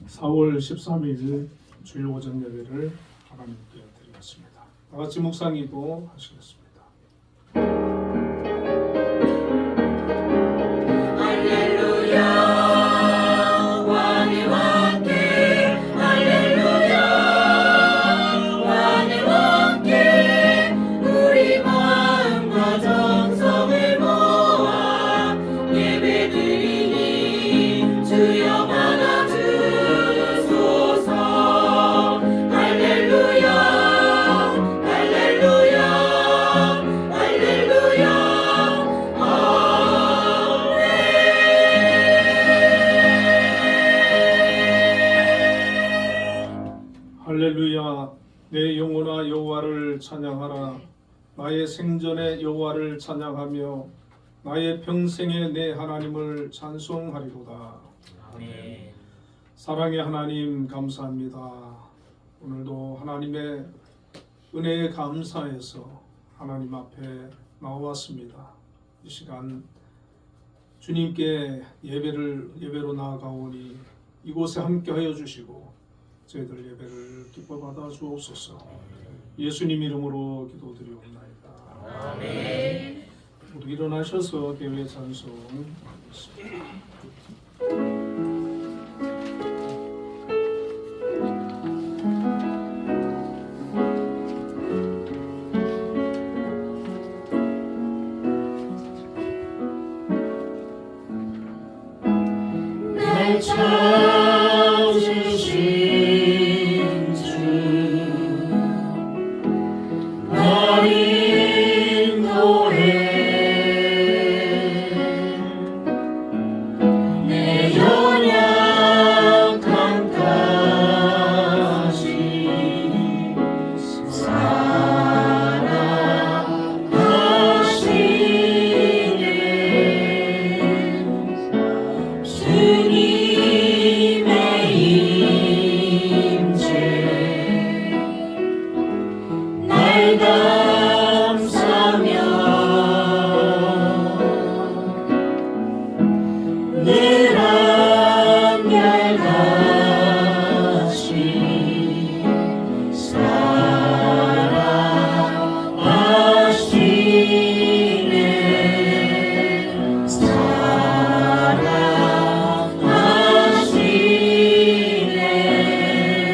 4월 13일 주일 오전 예배를 하나님께 드리겠습니다. 다 같이 묵상이고 하시겠습니다. 할렐루야. 내 영혼아 여호와를 찬양하라. 나의 생전에 여호와를 찬양하며 나의 평생에 내 하나님을 찬송하리로다. 아멘. 사랑의 하나님 감사합니다. 오늘도 하나님의 은혜에 감사해서 하나님 앞에 나왔습니다. 이 시간 주님께 예배로 나아가오니 이곳에 함께하여 주시고 저희들 예배를 기뻐 받아 주옵소서. 예수님 이름으로 기도드리옵나이다. 아멘. 모두 일어나셔서 교회 찬송하겠습니다. 날 찾으신 주 날 인도해 내 연약한 가시 사랑하시네 주님의 임재 날 감사며 늘 한결같이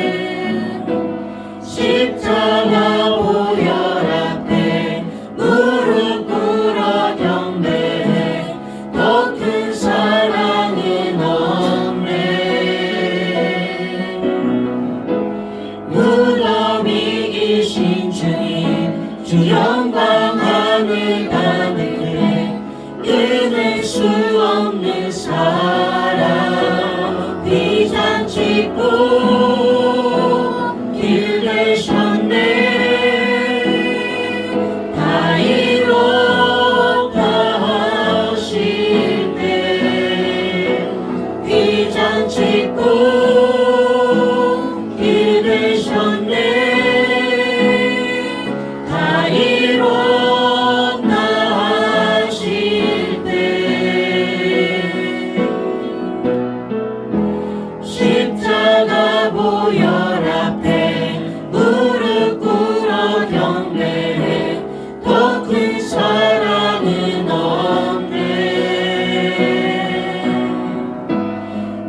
사랑하시네 십자가 보혈 앞에 무릎 꿇어 경배해 더 큰 사랑은 없네. 무덤이 계신 주님 주 영광 하늘 가득해 끊을 수 없는 사랑 비장 짓고 길 되셨네. 다 이뤘다 하실 때 비장 짓고 길 되셨네. 다 이뤘다 하실 때 십자가 보혈 앞에 무릎 꿇어 경배해 더 큰 사랑은 없네.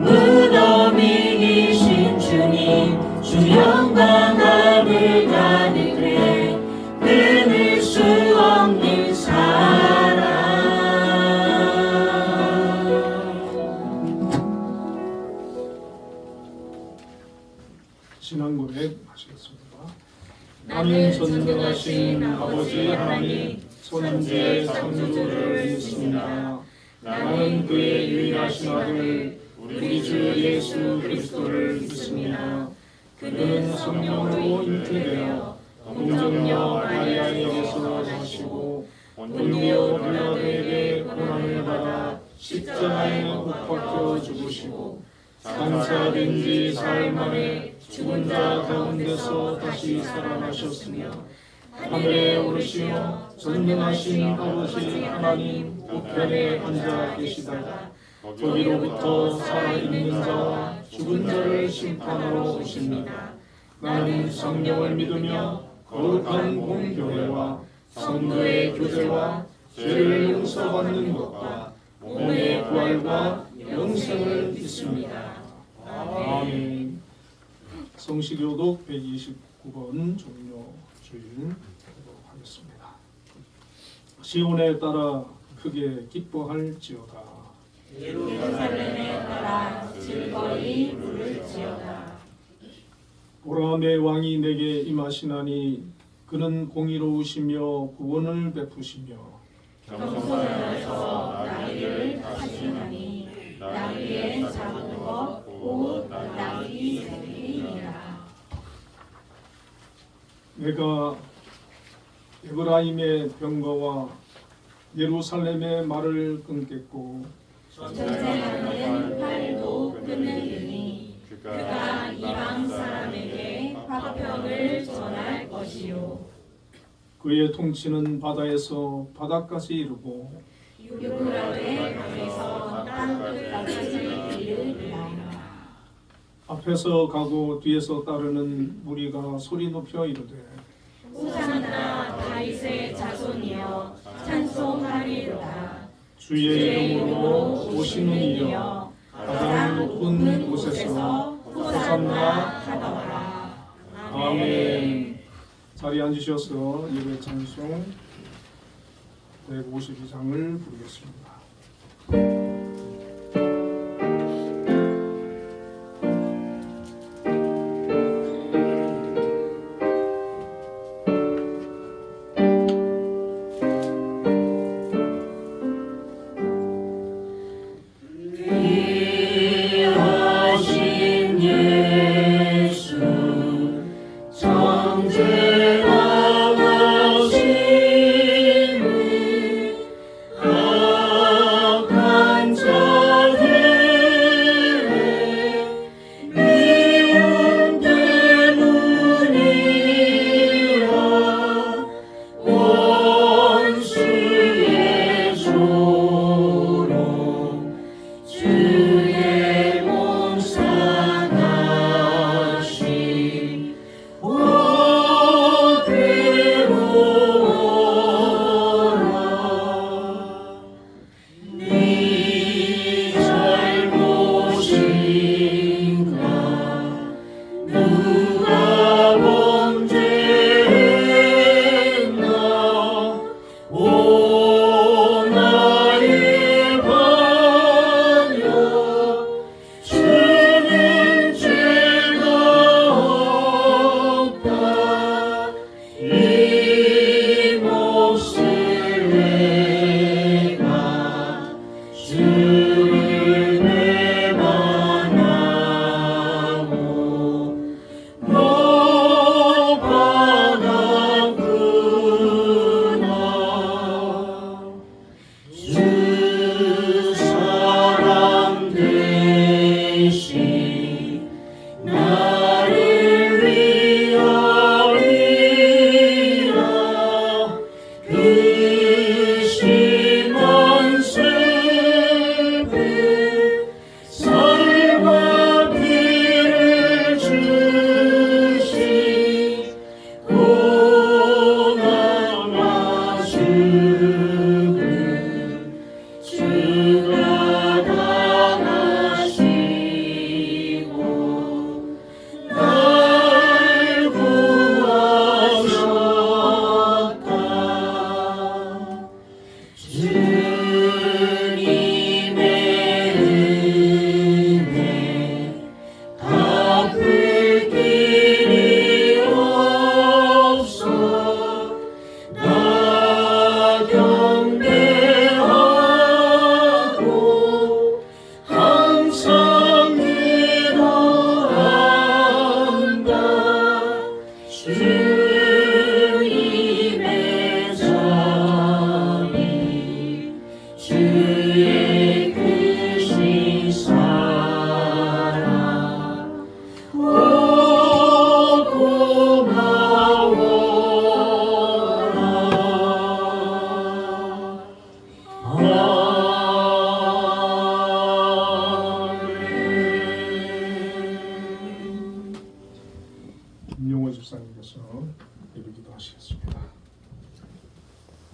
무덤이 계신 주님 주 영광 하늘 가득해 끊을 수 없는 사랑. 신앙 고백 하시겠습니다. 나는 전능하신 아버지 하나님 천지의 창조주를 믿습니다. 나는 그의 유일하신 아들 우리 주 예수 그리스도를 믿습니다. 그는 성령으로 잉태되어 동정녀 마리아에게서 나시고 본디오 빌라도에게 고난을 받아 십자가에 못 박혀 죽으시고 장사된 지 사흘 만에 죽은 자 가운데서 다시 살아나셨으며 하늘에 오르시며 전능하신 아버지 하나님 우편에 앉아 계시다가 거기로부터 살아있는 자와 죽은 자를 심판하러 오십니다. 나는 성령을 믿으며 거룩한 공교회와 성도의 교제와 죄를 용서받는 것과 몸의 부활과 영생을 믿습니다. 아멘. 성시교독 129번 종료주일 하겠습니다. 시온에 따라 크게 기뻐할지어다. 예루살렘에 따라 즐거이 부를지어다. 보라의 왕이 내게 임하시나니 그는 공의로우시며 구원을 베푸시며 겸손하여서 나귀를 타시나니 나귀의 작은 것 곧 나귀 새끼니라. 내가 에브라임의 병거와 예루살렘의 말을 끊겠고 전쟁하는 팔도 끊으리니 그가 이방 사람에게 화평을 전할 것이요 그의 통치는 바다에서 바다까지 이르고 유브라데 강에서 땅끝까지 이르리라. 앞에서 가고 뒤에서 따르는 무리가 소리 높여 이르되 호산나 다윗의 자손이여 찬송하리로다. 주의 이름으로 오시는 이여 가장 높은 곳에서 호산나 하더라. 아멘. 자리에 앉으셔서 예배 찬송 152장을 부르겠습니다. 귀하신 예수 정죄하심을 악한 위해서 예배 기도하시겠습니다.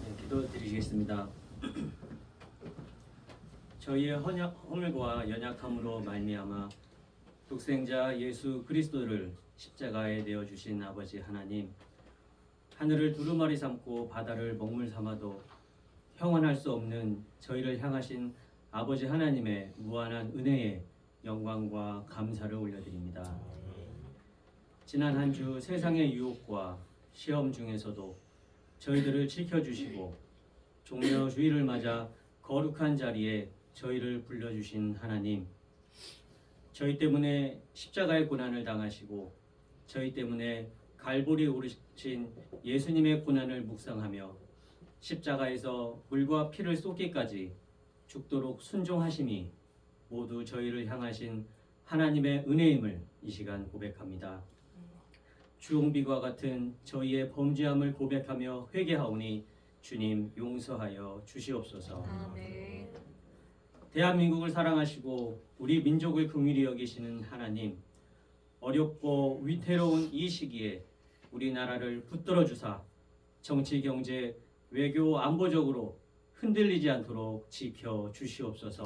네, 기도드리겠습니다. 저희의 허물과 연약함으로 말미암아 독생자 예수 그리스도를 십자가에 내어 주신 아버지 하나님, 하늘을 두루마리 삼고 바다를 먹물 삼아도 형언할 수 없는 저희를 향하신 아버지 하나님의 무한한 은혜에 영광과 감사를 올려드립니다. 지난 한 주 세상의 유혹과 시험 중에서도 저희들을 지켜주시고 종려 주일을 맞아 거룩한 자리에 저희를 불러주신 하나님, 저희 때문에 십자가의 고난을 당하시고 저희 때문에 갈보리에 오르신 예수님의 고난을 묵상하며 십자가에서 물과 피를 쏟기까지 죽도록 순종하심이 모두 저희를 향하신 하나님의 은혜임을 이 시간 고백합니다. 주홍비와 같은 저희의 범죄함을 고백하며 회개하오니 주님 용서하여 주시옵소서. 아멘. 대한민국을 사랑하시고 우리 민족을 긍휼히 여기시는 하나님, 어렵고 위태로운 이 시기에 우리나라를 붙들어 주사 정치, 경제, 외교, 안보적으로 흔들리지 않도록 지켜 주시옵소서.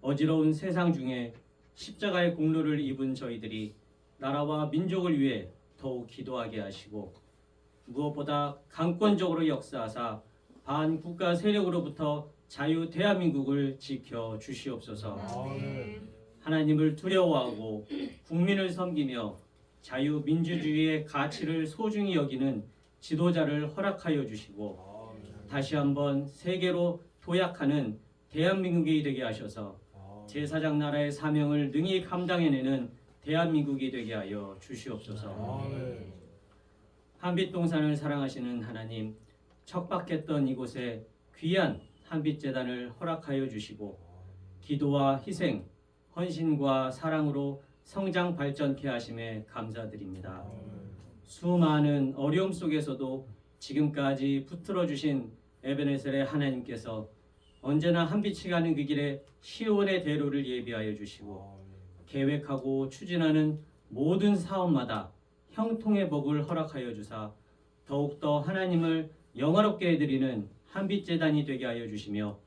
어지러운 세상 중에 십자가의 공로를 입은 저희들이 나라와 민족을 위해 더욱 기도하게 하시고 무엇보다 강권적으로 역사하사 반국가 세력으로부터 자유 대한민국을 지켜 주시옵소서. 아멘. 하나님을 두려워하고 국민을 섬기며 자유민주주의의 가치를 소중히 여기는 지도자를 허락하여 주시고 다시 한번 세계로 도약하는 대한민국이 되게 하셔서 제사장 나라의 사명을 능히 감당해내는 대한민국이 되게 하여 주시옵소서. 한빛동산을 사랑하시는 하나님, 척박했던 이곳에 귀한 한빛재단을 허락하여 주시고 기도와 희생, 헌신과 사랑으로 성장 발전케 하심에 감사드립니다. 수많은 어려움 속에서도 지금까지 붙들어 주신 에베네셀의 하나님께서 언제나 한빛이 가는 그 길에 시온의 대로를 예비하여 주시고 계획하고 추진하는 모든 사업마다 형통의 복을 허락하여 주사 더욱더 하나님을 영화롭게 해드리는 한빛재단이 되게 하여 주시며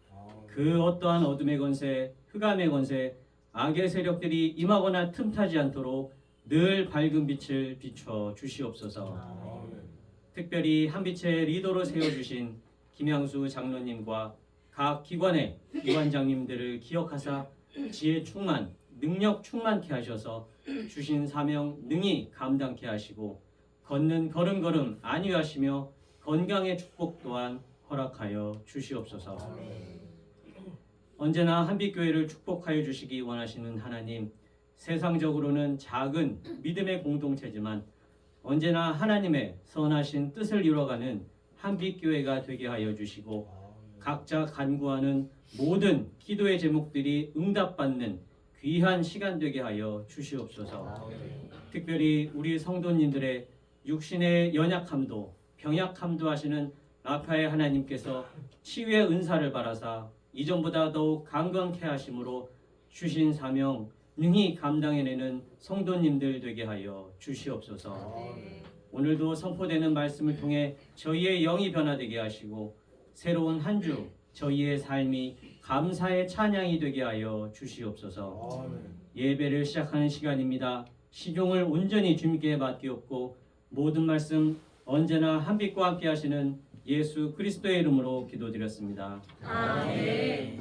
그 어떠한 어둠의 권세, 흑암의 권세, 악의 세력들이 임하거나 틈타지 않도록 늘 밝은 빛을 비춰 주시옵소서. 특별히 한빛의 리더로 세워주신 김양수 장로님과 각 기관의 위원장님들을 기억하사 지혜 충만, 능력 충만케 하셔서 주신 사명 능히 감당케 하시고 걷는 걸음걸음 안위하시며 건강의 축복 또한 허락하여 주시옵소서. 언제나 한빛교회를 축복하여 주시기 원하시는 하나님, 세상적으로는 작은 믿음의 공동체지만 언제나 하나님의 선하신 뜻을 이뤄가는 한빛교회가 되게 하여 주시고 각자 간구하는 모든 기도의 제목들이 응답받는 귀한 시간 되게 하여 주시옵소서. 특별히 우리 성도님들의 육신의 연약함도 병약함도 하시는 라파의 하나님께서 치유의 은사를 바라사 이전보다 더욱 강건케 하심으로 주신 사명 능히 감당해내는 성도님들 되게 하여 주시옵소서. 오늘도 선포되는 말씀을 통해 저희의 영이 변화되게 하시고 새로운 한 주 저희의 삶이 감사의 찬양이 되게 하여 주시옵소서. 예배를 시작하는 시간입니다. 시종을 온전히 주님께 맡기옵고 모든 말씀 언제나 한빛과 함께 하시는 예수 그리스도의 이름으로 기도드렸습니다. 아멘.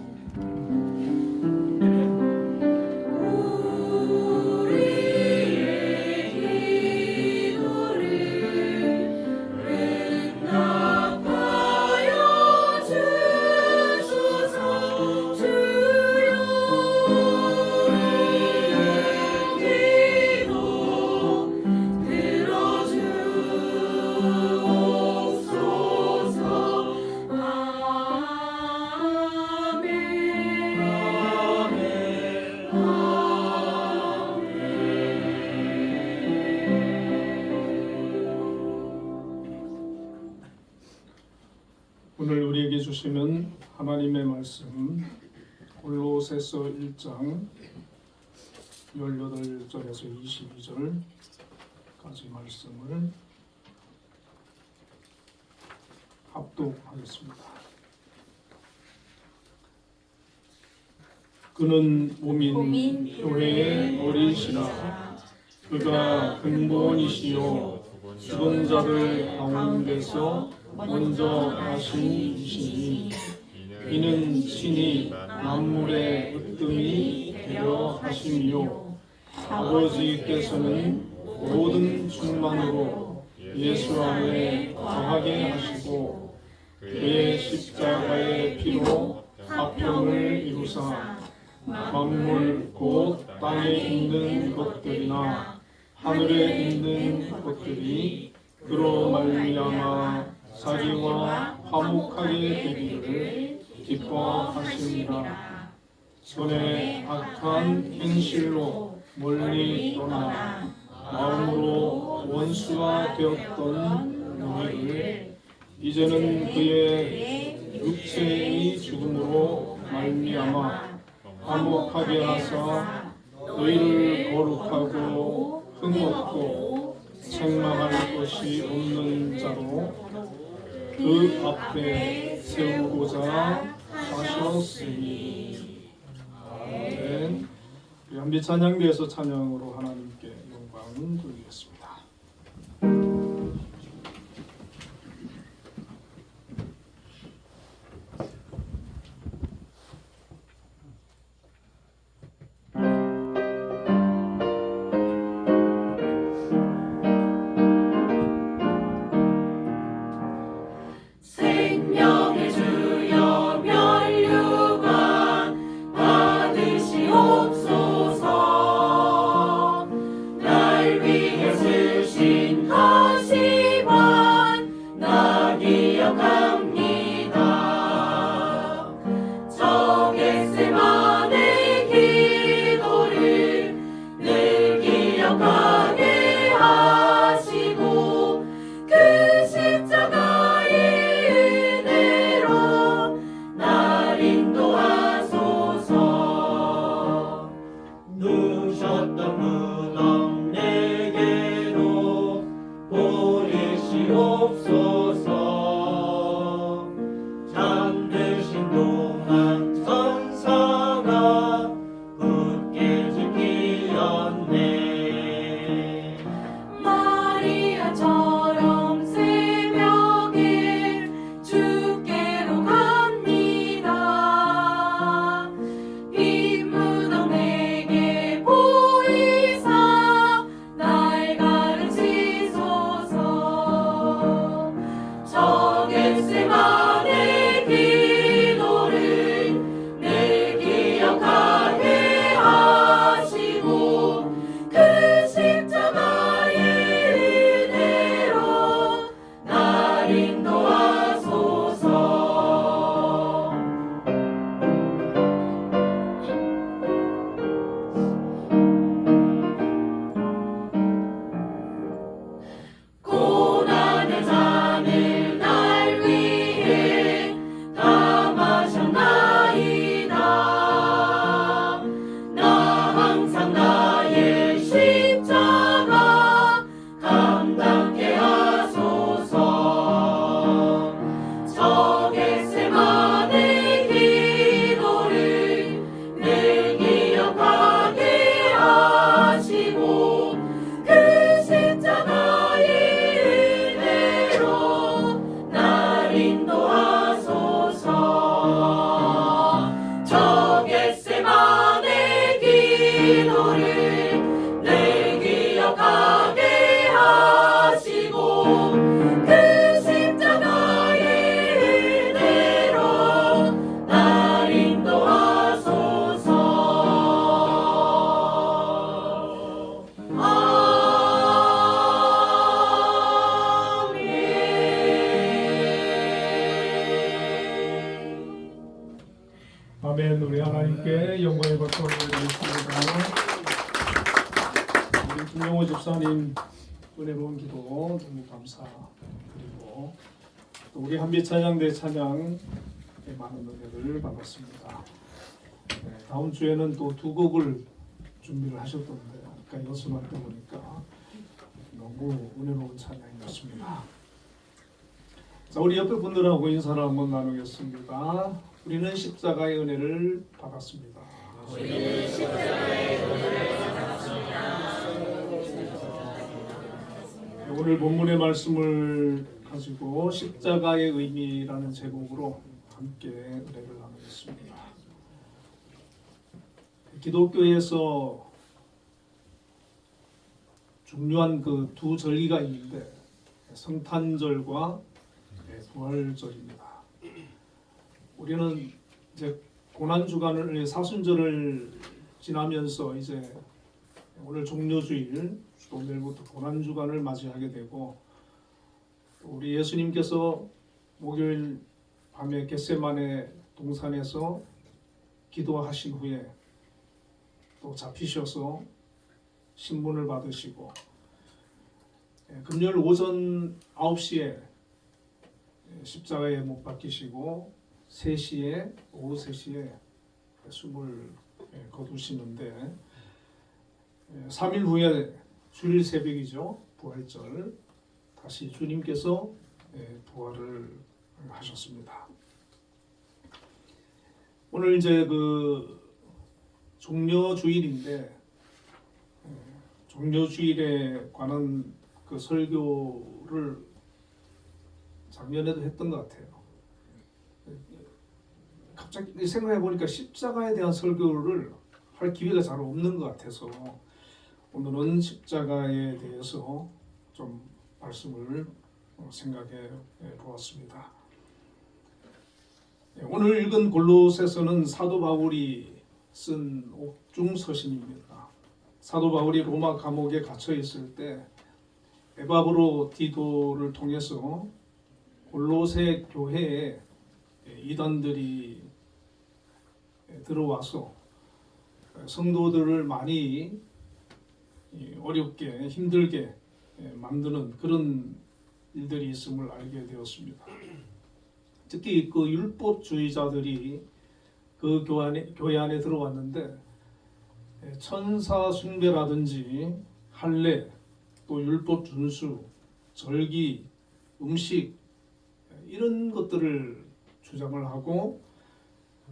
오늘 우리에게 주시는 하나님의 말씀 골로새서 1장 18절에서 22절까지 말씀을 합독하겠습니다. 그는 몸인 교회의 어리시라. 그가 근본이시요 죽은 자들 가운데서 먼저 나신 이시니 이는 친히 만물의 으뜸이 되려 하심이요 아버지께서는 모든 충만으로 예수 안에 거하게 하시고 그의 십자가의 피로 화평을 이루사 만물 곧 땅에 있는 것들이나 하늘에 있는 것들이 그로 말미암아 자기와 화목하게 되기를 기뻐하시니라. 전에 악한 행실로 멀리 떠나 마음으로 원수가 되었던 너희를 이제는 그의 육체의 죽음으로 말미암아 화목하게 하사 너희를 거룩하고 흠없고 책망할 것이 없는 자로 그 앞에 세우고자 하셨으니. 아멘. 우리 한비 찬양대에서 찬양으로 하나님께 영광 돌리겠습니다. 생명의 주여 면류관 받으시옵소서. 날 위해 쓰신 가시관 나 기억합니다. 저 겟세마네 기도를 늘 기억하게 하시고 그 십자가의 은혜로 날 인도하소서. 누셨던 무덤 내게로 보내시옵소서. 잠드신 동안 천사가 굳게 지키었네. 마리아처럼 새벽에 주께로 갑니다. 빈 무덤 내게 보이사 날 가르치소서. 저 겟세마네 기도를 늘 기억하게 하시고 그 십자가의 은혜로 날 인도하소서. 고난의 잔을 날 위해 다 마셨나이다. 나 항상 나의 십자가 감당케 하소서. 저 겟세마네 기도를 늘 기억하게 하시고 그 십자가의 은혜로 날 인도하소서. 저 겟세마네 기도를 늘 기억하게 하시고 그 십자가의 은혜로 날 인도하소서. 아멘. 아멘. 우리 하나님께 영광의 박수를 드리겠습니다. 우리 김영호 집사님 은혜로운 기도 너무 감사드리고 또 우리 한비 찬양대 찬양 많은 은혜를 받았습니다. 네, 다음 주에는 또 두 곡을 준비를 하셨던데 아까 연습할 때 보니까 너무 은혜로운 찬양이었습니다. 자, 우리 옆에 분들하고 인사를 한번 나누겠습니다. 우리는 십자가의 은혜를 받았습니다. 오늘 본문의 말씀을 가지고 십자가의 의미라는 제목으로 함께 은혜를 나누겠습니다. 기독교에서 중요한 그 두 절기가 있는데 성탄절과 부활절입니다. 우리는 이제 고난 주간을 사순절을 지나면서 이제 오늘 종료주일 또 내일부터 고난 주간을 맞이하게 되고 우리 예수님께서 목요일 밤에 겟세마네 동산에서 기도하신 후에 또 잡히셔서 신문을 받으시고 금요일 오전 9시에 십자가에 못 박히시고 3시에 오후 3시에 숨을 거두시는데 3일 후에 주일 새벽이죠. 부활절 다시 주님께서 부활을 하셨습니다. 오늘 이제 그 종려주일인데 종려주일에 관한 그 설교를 작년에도 했던 것 같아요. 갑자기 생각해 보니까 십자가에 대한 설교를 할 기회가 잘 없는 것 같아서 오늘은 십자가에 대해서 좀 말씀을 생각해 보았습니다. 오늘 읽은 골로새서는 사도 바울이 쓴 옥중 서신입니다. 사도 바울이 로마 감옥에 갇혀 있을 때 에바브로 디도를 통해서 골로새 교회에 이단들이 들어와서 성도들을 많이 어렵게 힘들게 만드는 그런 일들이 있음을 알게 되었습니다. 특히 그 율법주의자들이 그 교회 안에 들어왔는데 천사 숭배라든지 할례, 또 율법 준수, 절기, 음식 이런 것들을 주장을 하고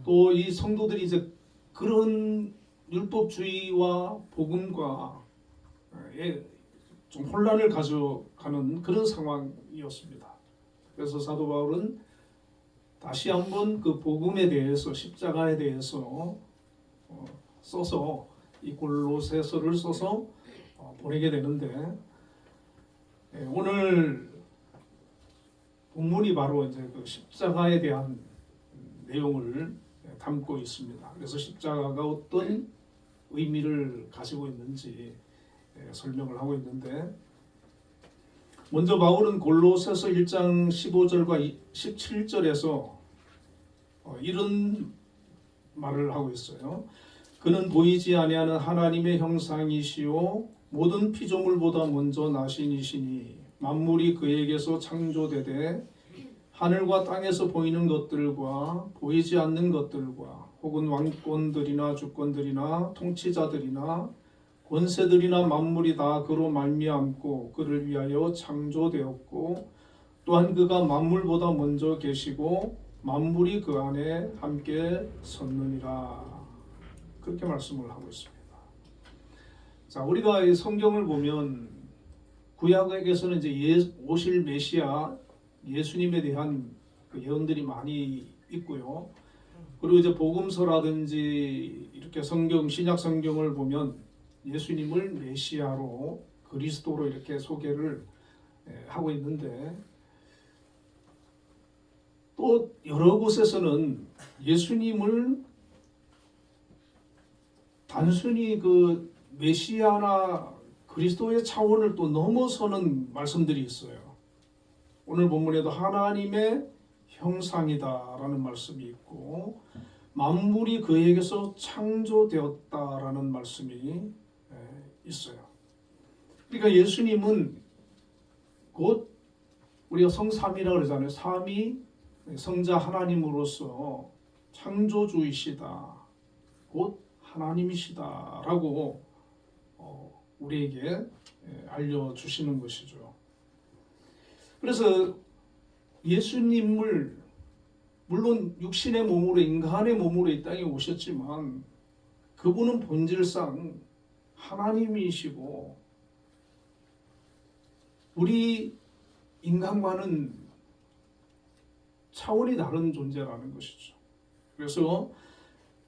또 이 성도들이 이제 그런 율법주의와 복음과 좀 혼란을 가져가는 그런 상황이었습니다. 그래서 사도 바울은 다시 한번 그 복음에 대해서 십자가에 대해서 써서 이 골로새서를 써서 보내게 되는데 오늘 본문이 바로 이제 그 십자가에 대한 내용을 담고 있습니다. 그래서 십자가가 어떤 의미를 가지고 있는지 설명을 하고 있는데 먼저 바울은 골로새서 1장 15절과 17절에서 이런 말을 하고 있어요. 그는 보이지 아니하는 하나님의 형상이시요 모든 피조물보다 먼저 나신 이시니 만물이 그에게서 창조되되 하늘과 땅에서 보이는 것들과 보이지 않는 것들과 혹은 왕권들이나 주권들이나 통치자들이나 권세들이나 만물이 다 그로 말미암고 그를 위하여 창조되었고 또한 그가 만물보다 먼저 계시고 만물이 그 안에 함께 섰느니라. 그렇게 말씀을 하고 있습니다. 자, 우리가 이 성경을 보면 구약에서는 이제 오실 메시아 예수님에 대한 그 예언들이 많이 있고요. 그리고 이제 복음서라든지 이렇게 신약 성경을 보면 예수님을 메시아로 그리스도로 이렇게 소개를 하고 있는데 또 여러 곳에서는 예수님을 단순히 그 메시아나 그리스도의 차원을 또 넘어서는 말씀들이 있어요. 오늘 본문에도 하나님의 형상이다라는 말씀이 있고 만물이 그에게서 창조되었다라는 말씀이 있어요. 그러니까 예수님은 곧 우리가 성삼이라고 그러잖아요. 삼위 성자 하나님으로서 창조주이시다. 곧 하나님이시다라고 우리에게 알려주시는 것이죠. 그래서 예수님을 물론 육신의 몸으로 인간의 몸으로 이 땅에 오셨지만 그분은 본질상 하나님이시고 우리 인간과는 차원이 다른 존재라는 것이죠. 그래서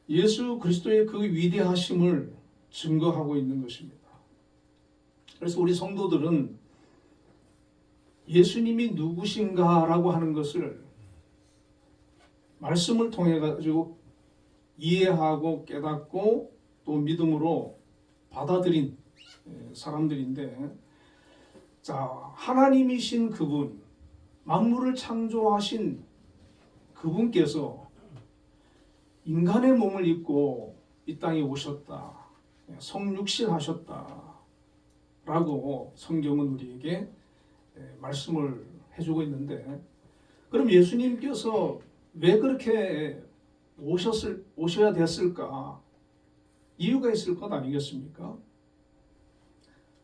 예수 그리스도의 그 위대하심을 증거하고 있는 것입니다. 그래서 우리 성도들은 예수님이 누구신가라고 하는 것을 말씀을 통해 가지고 이해하고 깨닫고 또 믿음으로 받아들인 사람들인데, 자, 하나님이신 그분, 만물을 창조하신 그분께서 인간의 몸을 입고 이 땅에 오셨다, 성육신 하셨다 라고 성경은 우리에게 말씀을 해주고 있는데, 그럼 예수님께서 왜 그렇게 오셔야 됐을까? 이유가 있을 것 아니겠습니까?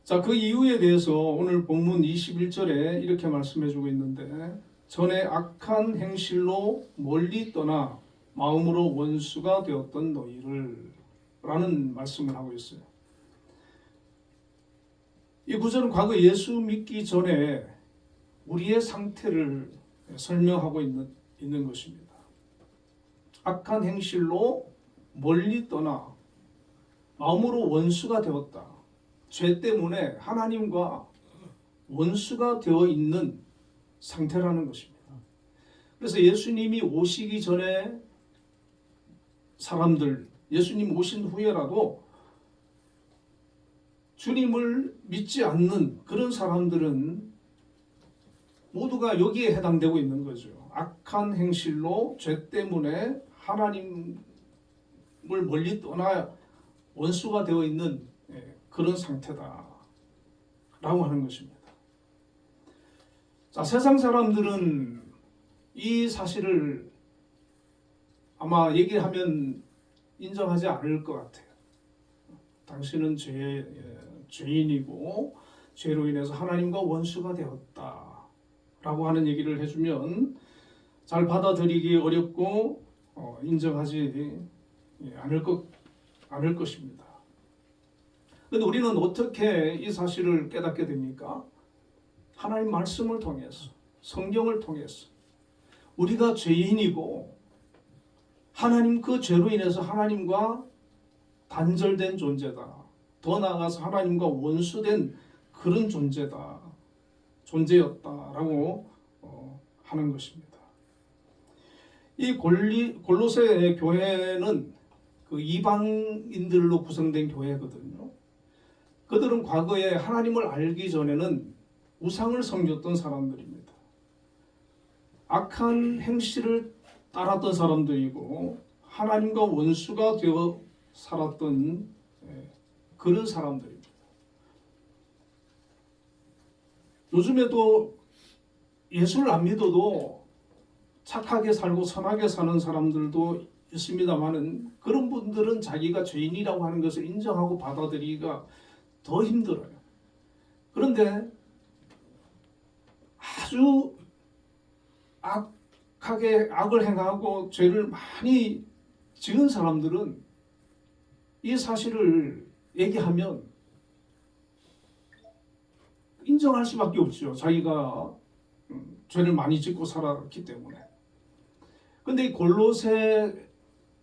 자, 그 이유에 대해서 오늘 본문 21절에 이렇게 말씀해주고 있는데, 전에 악한 행실로 멀리 떠나 마음으로 원수가 되었던 너희를 라는 말씀을 하고 있어요. 이 구절은 과거 예수 믿기 전에 우리의 상태를 설명하고 있는 것입니다. 악한 행실로 멀리 떠나 마음으로 원수가 되었다. 죄 때문에 하나님과 원수가 되어 있는 상태라는 것입니다. 그래서 예수님이 오시기 전에 사람들, 예수님 오신 후에라도 주님을 믿지 않는 그런 사람들은 모두가 여기에 해당되고 있는 거죠. 악한 행실로 죄 때문에 하나님을 멀리 떠나 원수가 되어 있는 그런 상태다 라고 하는 것입니다. 자, 세상 사람들은 이 사실을 아마 얘기하면 인정하지 않을 것 같아요. 당신은 죄인이고 죄로 인해서 하나님과 원수가 되었다 라고 하는 얘기를 해주면 잘 받아들이기 어렵고 인정하지 않을 것입니다. 그런데 우리는 어떻게 이 사실을 깨닫게 됩니까? 하나님 말씀을 통해서, 성경을 통해서 우리가 죄인이고 하나님 그 죄로 인해서 하나님과 단절된 존재다. 더 나아가서 하나님과 원수된 그런 존재였다라고 하는 것입니다. 이 골로새 교회는 그 이방인들로 구성된 교회거든요. 그들은 과거에 하나님을 알기 전에는 우상을 섬겼던 사람들입니다. 악한 행실을 따랐던 사람들이고 하나님과 원수가 되어 살았던 그런 사람들입니다. 요즘에도 예수를 안 믿어도 착하게 살고 선하게 사는 사람들도 있습니다만은 그런 분들은 자기가 죄인이라고 하는 것을 인정하고 받아들이기가 더 힘들어요. 그런데 아주 악하게 악을 행하고 죄를 많이 지은 사람들은 이 사실을 얘기하면 인정할 수밖에 없죠. 자기가 죄를 많이 짓고 살았기 때문에. 근데 이 골로새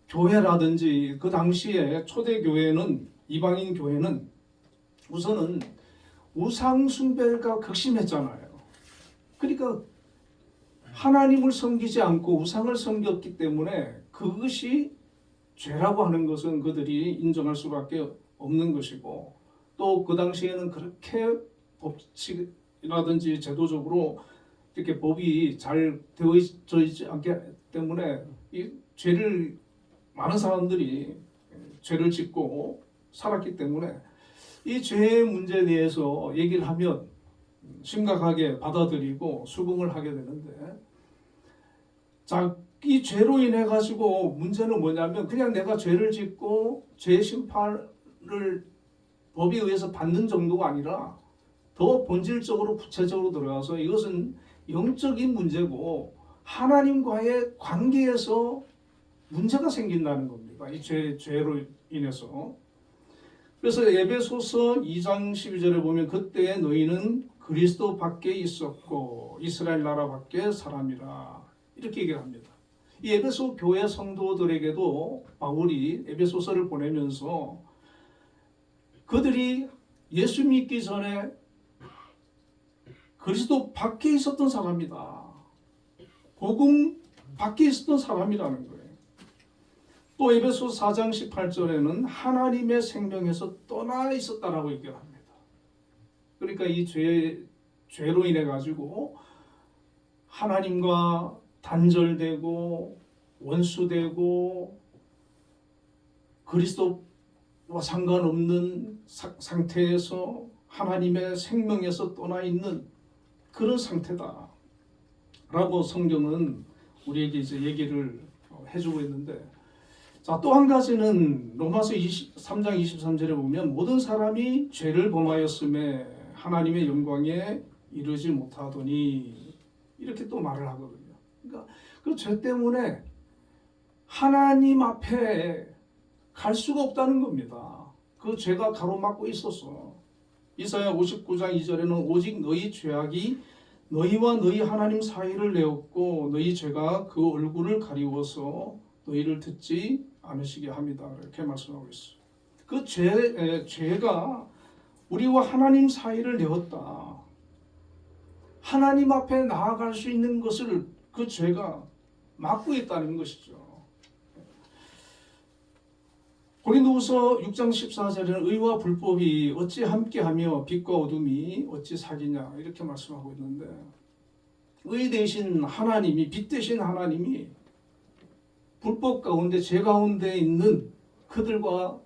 교회라든지 그 당시에 초대 교회는, 이방인 교회는 우선은 우상 숭배가 극심했잖아요. 그러니까 하나님을 섬기지 않고 우상을 섬겼기 때문에 그것이 죄라고 하는 것은 그들이 인정할 수밖에 없는 것이고, 또 그 당시에는 그렇게 법칙이라든지 제도적으로 이렇게 법이 잘 되어져 있지 않기 때문에 이 죄를 많은 사람들이 죄를 짓고 살았기 때문에 이 죄의 문제에 대해서 얘기를 하면 심각하게 받아들이고 수긍을 하게 되는데, 자, 이 죄로 인해 가지고 문제는 뭐냐면 그냥 내가 죄를 짓고 죄의 심판을 법에 의해서 받는 정도가 아니라 더 본질적으로 구체적으로 들어가서 이것은 영적인 문제고 하나님과의 관계에서 문제가 생긴다는 겁니다. 이 죄로 인해서. 그래서 에베소서 2장 12절에 보면 그때 너희는 그리스도 밖에 있었고 이스라엘 나라 밖에 사람이라 이렇게 얘기를 합니다. 이 에베소 교회 성도들에게도 바울이 에베소서를 보내면서 그들이 예수 믿기 전에 그리스도 밖에 있었던 사람이다. 복음 밖에 있었던 사람이라는 거예요. 또 에베소 4장 18절에는 하나님의 생명에서 떠나 있었다라고 얘기를 합니다. 그러니까 이 죄로 인해 가지고 하나님과 단절되고 원수되고 그리스도와 상관없는 상태에서 하나님의 생명에서 떠나 있는 그런 상태다 라고 성경은 우리에게 이제 얘기를 해주고 있는데, 자, 또 한 가지는 로마서 3장 23절에 보면 모든 사람이 죄를 범하였음에 하나님의 영광에 이르지 못하더니 이렇게 또 말을 하거든요. 그러니까 그 죄 때문에 하나님 앞에 갈 수가 없다는 겁니다. 그 죄가 가로막고 있었어. 이사야 59장 2절에는 오직 너희 죄악이 너희와 너희 하나님 사이를 내었고 너희 죄가 그 얼굴을 가리워서 너희를 듣지 않으시게 합니다. 이렇게 말씀하고 있어요. 그 죄가 우리와 하나님 사이를 내었다. 하나님 앞에 나아갈 수 있는 것을 그 죄가 막고 있다는 것이죠. 고린도후서 6장 14절에는 의와 불법이 어찌 함께하며 빛과 어둠이 어찌 사귀냐 이렇게 말씀하고 있는데, 의 대신 하나님이, 빛 대신 하나님이 불법 가운데 죄 가운데 있는 그들과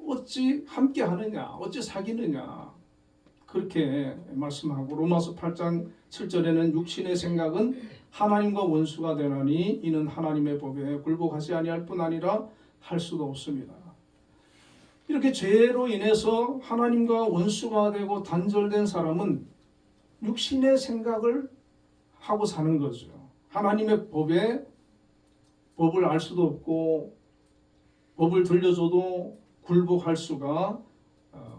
어찌 함께하느냐, 어찌 사귀느냐 그렇게 말씀하고, 로마서 8장 7절에는 육신의 생각은 하나님과 원수가 되나니 이는 하나님의 법에 굴복하지 아니할 뿐 아니라 할 수도 없습니다. 이렇게 죄로 인해서 하나님과 원수가 되고 단절된 사람은 육신의 생각을 하고 사는 거죠. 하나님의 법을 알 수도 없고 법을 들려줘도 굴복할 수가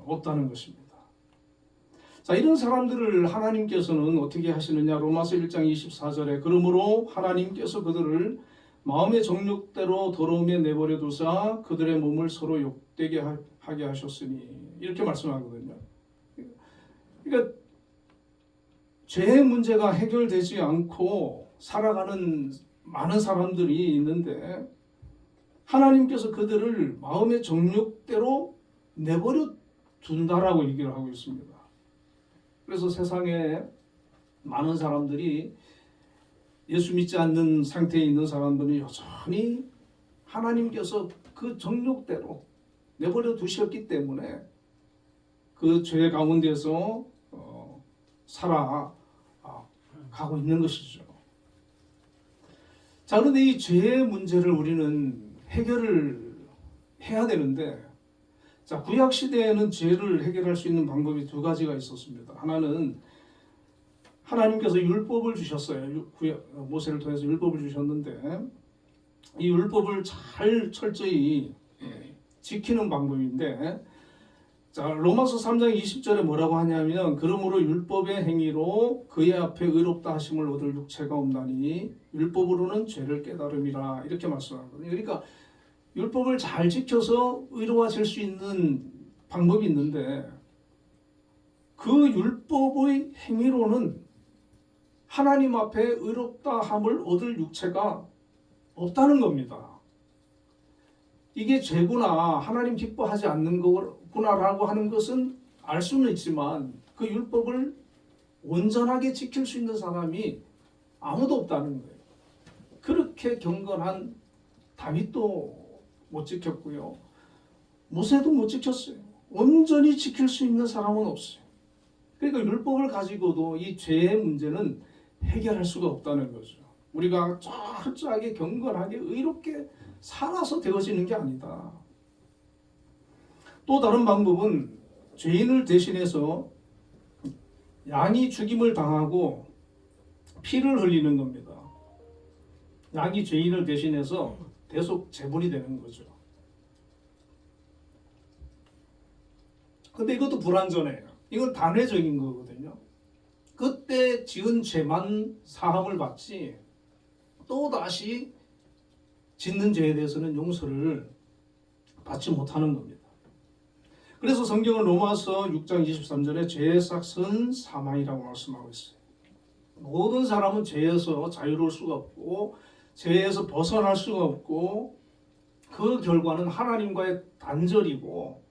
없다는 것입니다. 자, 이런 사람들을 하나님께서는 어떻게 하시느냐? 로마서 1장 24절에 그러므로 하나님께서 그들을 마음의 정욕대로 더러움에 내버려 두사 그들의 몸을 서로 욕되게 하게 하셨으니 이렇게 말씀하거든요. 그러니까 죄의 문제가 해결되지 않고 살아가는 많은 사람들이 있는데 하나님께서 그들을 마음의 정욕대로 내버려 둔다라고 얘기를 하고 있습니다. 그래서 세상에 많은 사람들이 예수 믿지 않는 상태에 있는 사람들은 여전히 하나님께서 그 정욕대로 내버려 두셨기 때문에 그 죄 가운데서 살아가고 있는 것이죠. 자, 그런데 이 죄의 문제를 우리는 해결을 해야 되는데, 자, 구약 시대에는 죄를 해결할 수 있는 방법이 두 가지가 있었습니다. 하나는 하나님께서 율법을 주셨어요. 모세를 통해서 율법을 주셨는데 이 율법을 잘 철저히 지키는 방법인데, 자, 로마서 3장 20절에 뭐라고 하냐면 그러므로 율법의 행위로 그의 앞에 의롭다 하심을 얻을 육체가 없나니 율법으로는 죄를 깨달음이라 이렇게 말씀하거든요. 그러니까 율법을 잘 지켜서 의로워질 수 있는 방법이 있는데 그 율법의 행위로는 하나님 앞에 의롭다 함을 얻을 육체가 없다는 겁니다. 이게 죄구나, 하나님 기뻐하지 않는 거구나라고 하는 것은 알 수는 있지만 그 율법을 온전하게 지킬 수 있는 사람이 아무도 없다는 거예요. 그렇게 경건한 다윗도 못 지켰고요. 모세도 못 지켰어요. 온전히 지킬 수 있는 사람은 없어요. 그러니까 율법을 가지고도 이 죄의 문제는 해결할 수가 없다는 거죠. 우리가 철저하게 경건하게 의롭게 살아서 되어지는 게 아니다. 또 다른 방법은 죄인을 대신해서 양이 죽임을 당하고 피를 흘리는 겁니다. 자기 죄인을 대신해서 대속 제물이 되는 거죠. 근데 이것도 불완전해요. 이건 단회적인 거거든요. 그때 지은 죄만 사함을 받지 또다시 짓는 죄에 대해서는 용서를 받지 못하는 겁니다. 그래서 성경은 로마서 6장 23절에 죄의 삭은 사망이라고 말씀하고 있어요. 모든 사람은 죄에서 자유로울 수가 없고 죄에서 벗어날 수가 없고 그 결과는 하나님과의 단절이고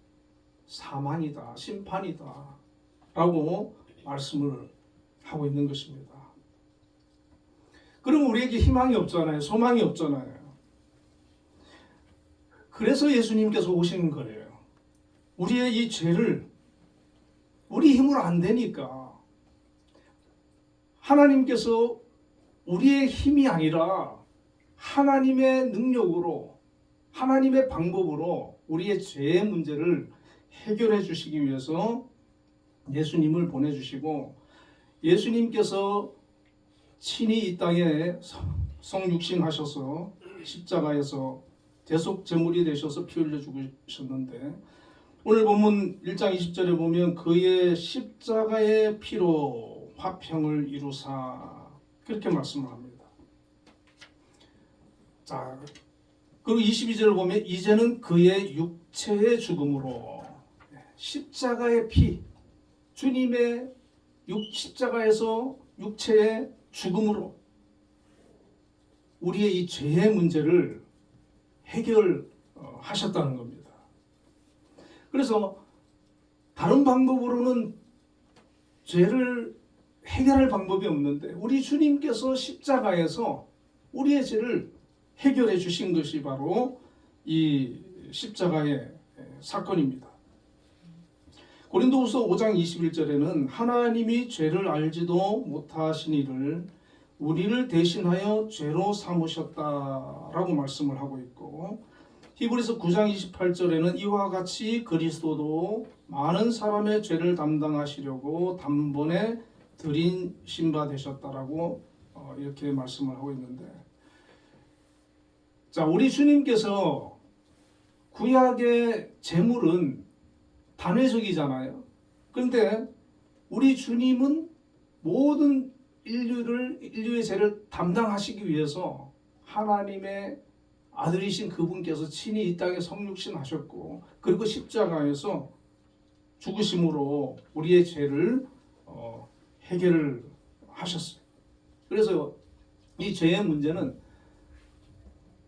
사망이다, 심판이다 라고 말씀을 하고 있는 것입니다. 그럼 우리에게 희망이 없잖아요. 소망이 없잖아요. 그래서 예수님께서 오신 거예요. 우리의 이 죄를 우리 힘으로 안 되니까 하나님께서 우리의 힘이 아니라 하나님의 능력으로 하나님의 방법으로 우리의 죄의 문제를 해결해 주시기 위해서 예수님을 보내주시고 예수님께서 친히 이 땅에 성육신하셔서 십자가에서 대속 제물이 되셔서 피 흘려 죽으셨는데 오늘 본문 1장 20절에 보면 그의 십자가의 피로 화평을 이루사 그렇게 말씀을 합니다. 자, 그리고 22절을 보면 이제는 그의 육체의 죽음으로 십자가의 피 주님의 십자가에서 육체의 죽음으로 우리의 이 죄의 문제를 해결하셨다는 겁니다. 그래서 다른 방법으로는 죄를 해결할 방법이 없는데 우리 주님께서 십자가에서 우리의 죄를 해결해 주신 것이 바로 이 십자가의 사건입니다. 고린도후서 5장 21절에는 하나님이 죄를 알지도 못하신 이를 우리를 대신하여 죄로 삼으셨다라고 말씀을 하고 있고 히브리서 9장 28절에는 이와 같이 그리스도도 많은 사람의 죄를 담당하시려고 단번에 들이신 바 되셨다라고 이렇게 말씀을 하고 있는데 자 우리 주님께서 구약의 제물은 단회적이잖아요. 그런데 우리 주님은 모든 인류의 죄를 담당하시기 위해서 하나님의 아들이신 그분께서 친히 이 땅에 성육신하셨고 그리고 십자가에서 죽으심으로 우리의 죄를 해결을 하셨어요. 그래서 이 죄의 문제는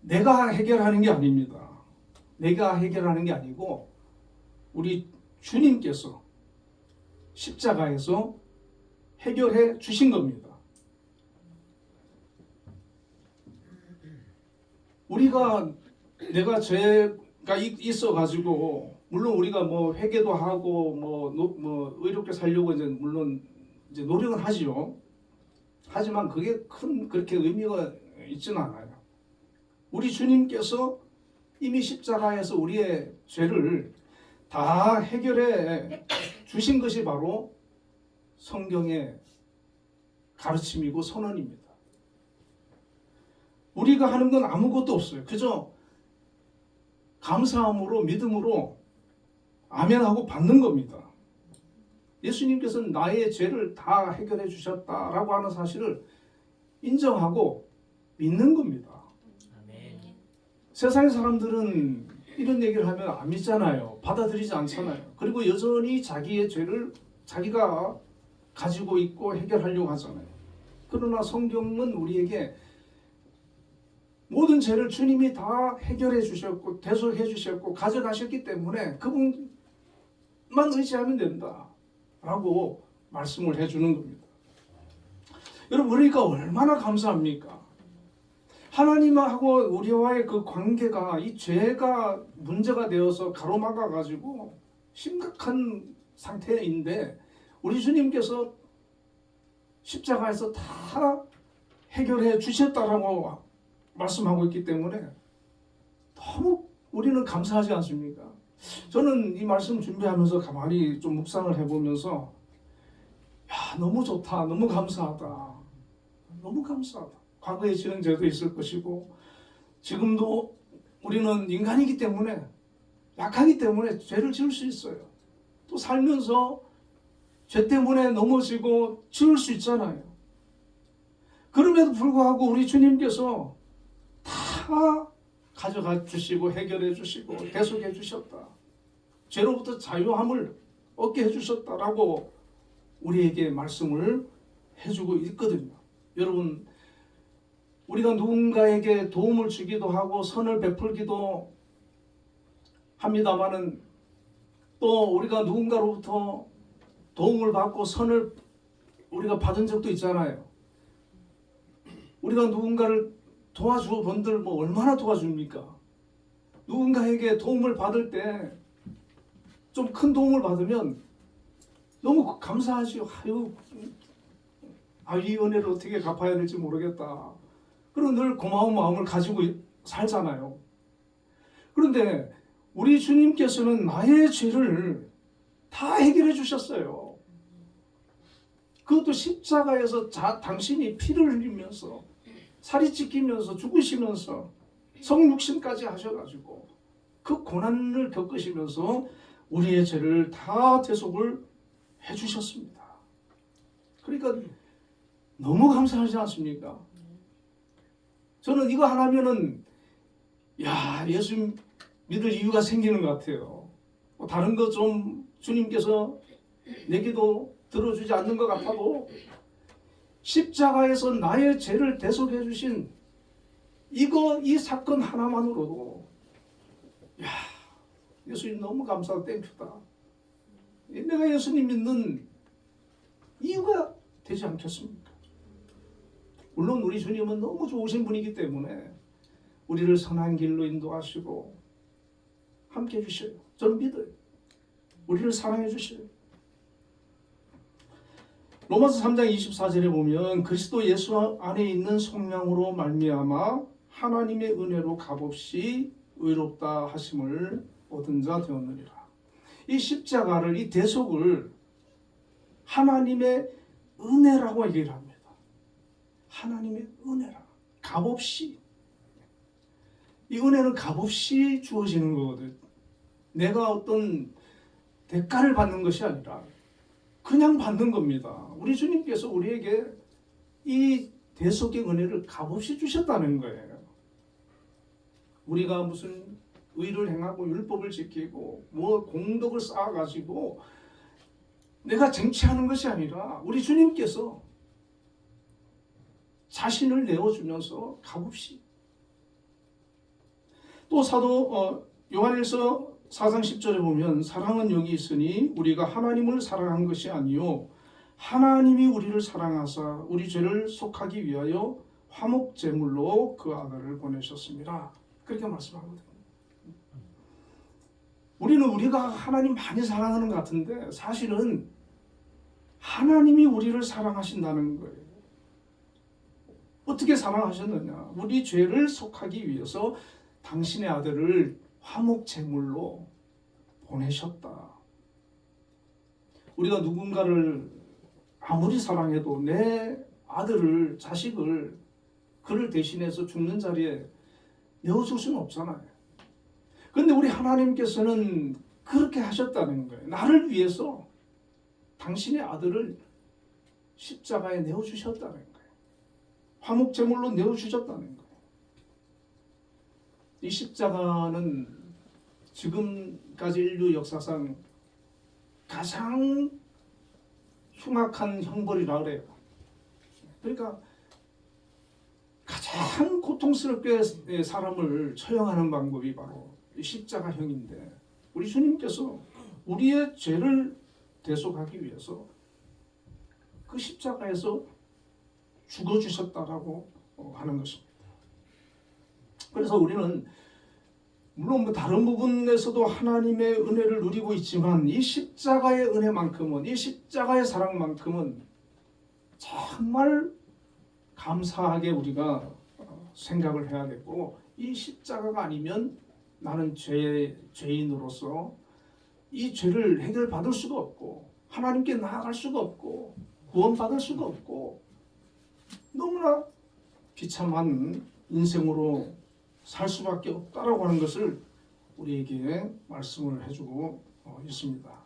내가 해결하는 게 아닙니다. 내가 해결하는 게 아니고 우리 주님께서 십자가에서 해결해 주신 겁니다. 내가 죄가 있어 가지고 물론 우리가 뭐 회개도 하고 뭐 의롭게 살려고 이제 물론 이제 노력은 하지요. 하지만 그게 그렇게 의미가 있지는 않아요. 우리 주님께서 이미 십자가에서 우리의 죄를 다 해결해 주신 것이 바로 성경의 가르침이고 선언입니다. 우리가 하는 건 아무것도 없어요. 그저 감사함으로 믿음으로 아멘하고 받는 겁니다. 예수님께서는 나의 죄를 다 해결해 주셨다라고 하는 사실을 인정하고 믿는 겁니다. 아멘. 세상의 사람들은 이런 얘기를 하면 안 믿잖아요. 받아들이지 않잖아요. 그리고 여전히 자기의 죄를 자기가 가지고 있고 해결하려고 하잖아요. 그러나 성경은 우리에게 모든 죄를 주님이 다 해결해 주셨고 대속해 주셨고 가져가셨기 때문에 그분만 의지하면 된다 라고 말씀을 해주는 겁니다. 여러분 우리가 얼마나 감사합니까? 하나님하고 우리와의 그 관계가 이 죄가 문제가 되어서 가로막아 가지고 심각한 상태인데 우리 주님께서 십자가에서 다 해결해 주셨다라고 말씀하고 있기 때문에 너무 우리는 감사하지 않습니까? 저는 이 말씀 준비하면서 가만히 좀 묵상을 해보면서 야 너무 좋다 너무 감사하다 너무 감사하다. 과거에 지은 죄도 있을 것이고 지금도 우리는 인간이기 때문에 약하기 때문에 죄를 지을 수 있어요. 또 살면서 죄 때문에 넘어지고 지을 수 있잖아요. 그럼에도 불구하고 우리 주님께서 다 가져가 주시고 해결해 주시고 대속해 주셨다. 죄로부터 자유함을 얻게 해주셨다라고 우리에게 말씀을 해주고 있거든요. 여러분, 우리가 누군가에게 도움을 주기도 하고 선을 베풀기도 합니다마는 또 우리가 누군가로부터 도움을 받고 선을 우리가 받은 적도 있잖아요. 우리가 누군가를 도와주어 본들 뭐 얼마나 도와줍니까? 누군가에게 도움을 받을 때 좀 큰 도움을 받으면 너무 감사하지요. 이 은혜를 어떻게 갚아야 될지 모르겠다. 그런 늘 고마운 마음을 가지고 살잖아요. 그런데 우리 주님께서는 나의 죄를 다 해결해 주셨어요. 그것도 십자가에서 당신이 피를 흘리면서 살이 찢기면서 죽으시면서 성육신까지 하셔가지고 그 고난을 겪으시면서 우리의 죄를 다 대속을 해주셨습니다. 그러니까 너무 감사하지 않습니까? 저는 이거 하나면은 예수 믿을 이유가 생기는 것 같아요. 다른 거 좀 주님께서 내 기도 들어주지 않는 것 같아도 십자가에서 나의 죄를 대속해 주신 이 사건 하나만으로도 예수님 너무 감사하고 땡큐다. 내가 예수님 믿는 이유가 되지 않겠습니까? 물론 우리 주님은 너무 좋으신 분이기 때문에 우리를 선한 길로 인도하시고 함께 해주셔요. 저는 믿어요. 우리를 사랑해 주셔요. 로마서 3장 24절에 보면 그리스도 예수 안에 있는 속량으로 말미암아 하나님의 은혜로 값없이 의롭다 하심을 얻은 자 되었느니라. 이 십자가를, 이 대속을 하나님의 은혜라고 얘기를 합니다. 하나님의 은혜라. 값없이. 이 은혜는 값없이 주어지는 거거든. 내가 어떤 대가를 받는 것이 아니라 그냥 받는 겁니다. 우리 주님께서 우리에게 이 대속의 은혜를 값없이 주셨다는 거예요. 우리가 무슨 의를 행하고 율법을 지키고 공덕을 쌓아가지고 내가 쟁취하는 것이 아니라 우리 주님께서 자신을 내어주면서 값없이. 또 사도 요한일서 4장 10절에 보면 사랑은 여기 있으니 우리가 하나님을 사랑한 것이 아니요 하나님이 우리를 사랑하사 우리 죄를 속하기 위하여 화목제물로 그 아들을 보내셨습니다. 그렇게 말씀하거든요. 우리는 우리가 하나님 많이 사랑하는 것 같은데 사실은 하나님이 우리를 사랑하신다는 거예요. 어떻게 사랑하셨느냐? 우리 죄를 속하기 위해서 당신의 아들을 화목제물로 보내셨다. 우리가 누군가를 아무리 사랑해도 내 아들을, 자식을 그를 대신해서 죽는 자리에 내어줄 수는 없잖아요. 그런데 우리 하나님께서는 그렇게 하셨다는 거예요. 나를 위해서 당신의 아들을 십자가에 내어주셨다는 거예요. 화목제물로 내어주셨다는 거예요. 이 십자가는 지금까지 인류 역사상 가장 흉악한 형벌이라 그래요. 그러니까 가장 고통스럽게 사람을 처형하는 방법이 바로 십자가형인데 우리 주님께서 우리의 죄를 대속하기 위해서 그 십자가에서 죽어주셨다라고 하는 것입니다. 그래서 우리는 물론 다른 부분에서도 하나님의 은혜를 누리고 있지만 이 십자가의 은혜만큼은, 이 십자가의 사랑만큼은 정말 감사하게 우리가 생각을 해야 되고, 이 십자가가 아니면 나는 죄인으로서 이 죄를 해결받을 수가 없고 하나님께 나아갈 수가 없고 구원받을 수가 없고 너무나 비참한 인생으로 살 수밖에 없다라고 하는 것을 우리에게 말씀을 해주고 있습니다.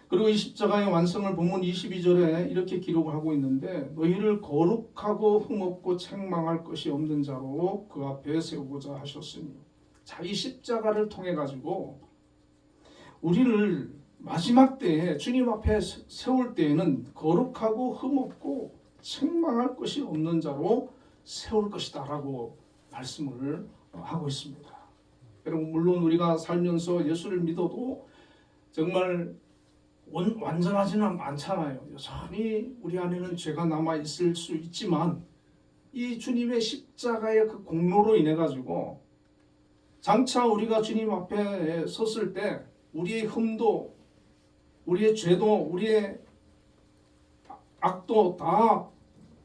그리고 이 십자가의 완성을 본문 22절에 이렇게 기록을 하고 있는데 너희를 거룩하고 흠없고 책망할 것이 없는 자로 그 앞에 세우고자 하셨으니, 자, 이 십자가를 통해 가지고 우리를 마지막 때에 주님 앞에 세울 때에는 거룩하고 흠없고 책망할 것이 없는 자로 세울 것이다 라고 말씀을 하고 있습니다. 여러분, 물론 우리가 살면서 예수를 믿어도 정말 완전하지는 않잖아요. 여전히 우리 안에는 죄가 남아 있을 수 있지만 이 주님의 십자가의 그 공로로 인해 가지고 장차 우리가 주님 앞에 섰을 때 우리의 흠도, 우리의 죄도, 우리의 악도 다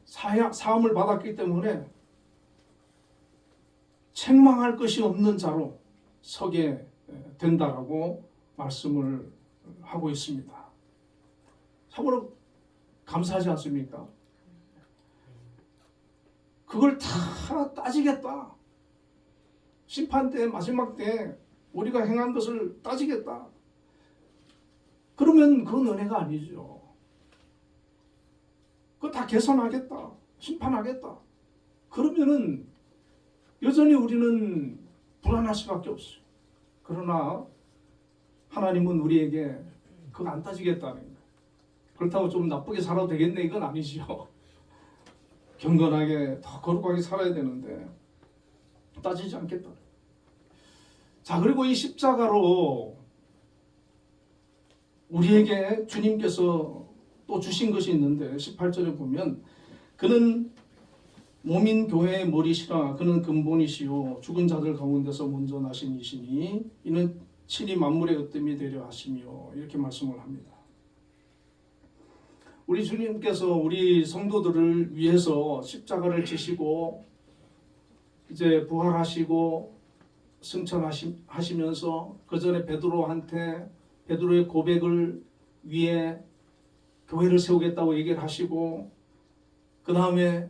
사함을 받았기 때문에 책망할 것이 없는 자로 서게 된다라고 말씀을 하고 있습니다. 참으로 감사하지 않습니까? 그걸 다 따지겠다. 심판 때, 마지막 때 우리가 행한 것을 따지겠다. 그러면 그건 은혜가 아니죠. 그거 다 개선하겠다. 심판하겠다. 그러면은 여전히 우리는 불안할 수밖에 없어요. 그러나 하나님은 우리에게 그거 안 따지겠다는 거예요. 그렇다고 좀 나쁘게 살아도 되겠네, 이건 아니죠. 경건하게 더 거룩하게 살아야 되는데 따지지 않겠다. 자, 그리고 이 십자가로 우리에게 주님께서 또 주신 것이 있는데 18절에 보면 그는 몸인 교회의 머리시라. 그는 근본이시요 죽은 자들 가운데서 먼저 나신 이시니 이는 친히 만물의 으뜸이 되려 하시며, 이렇게 말씀을 합니다. 우리 주님께서 우리 성도들을 위해서 십자가를 지시고 이제 부활하시고 승천하시면서 그 전에 베드로의 고백을 위해 교회를 세우겠다고 얘기를 하시고, 그 다음에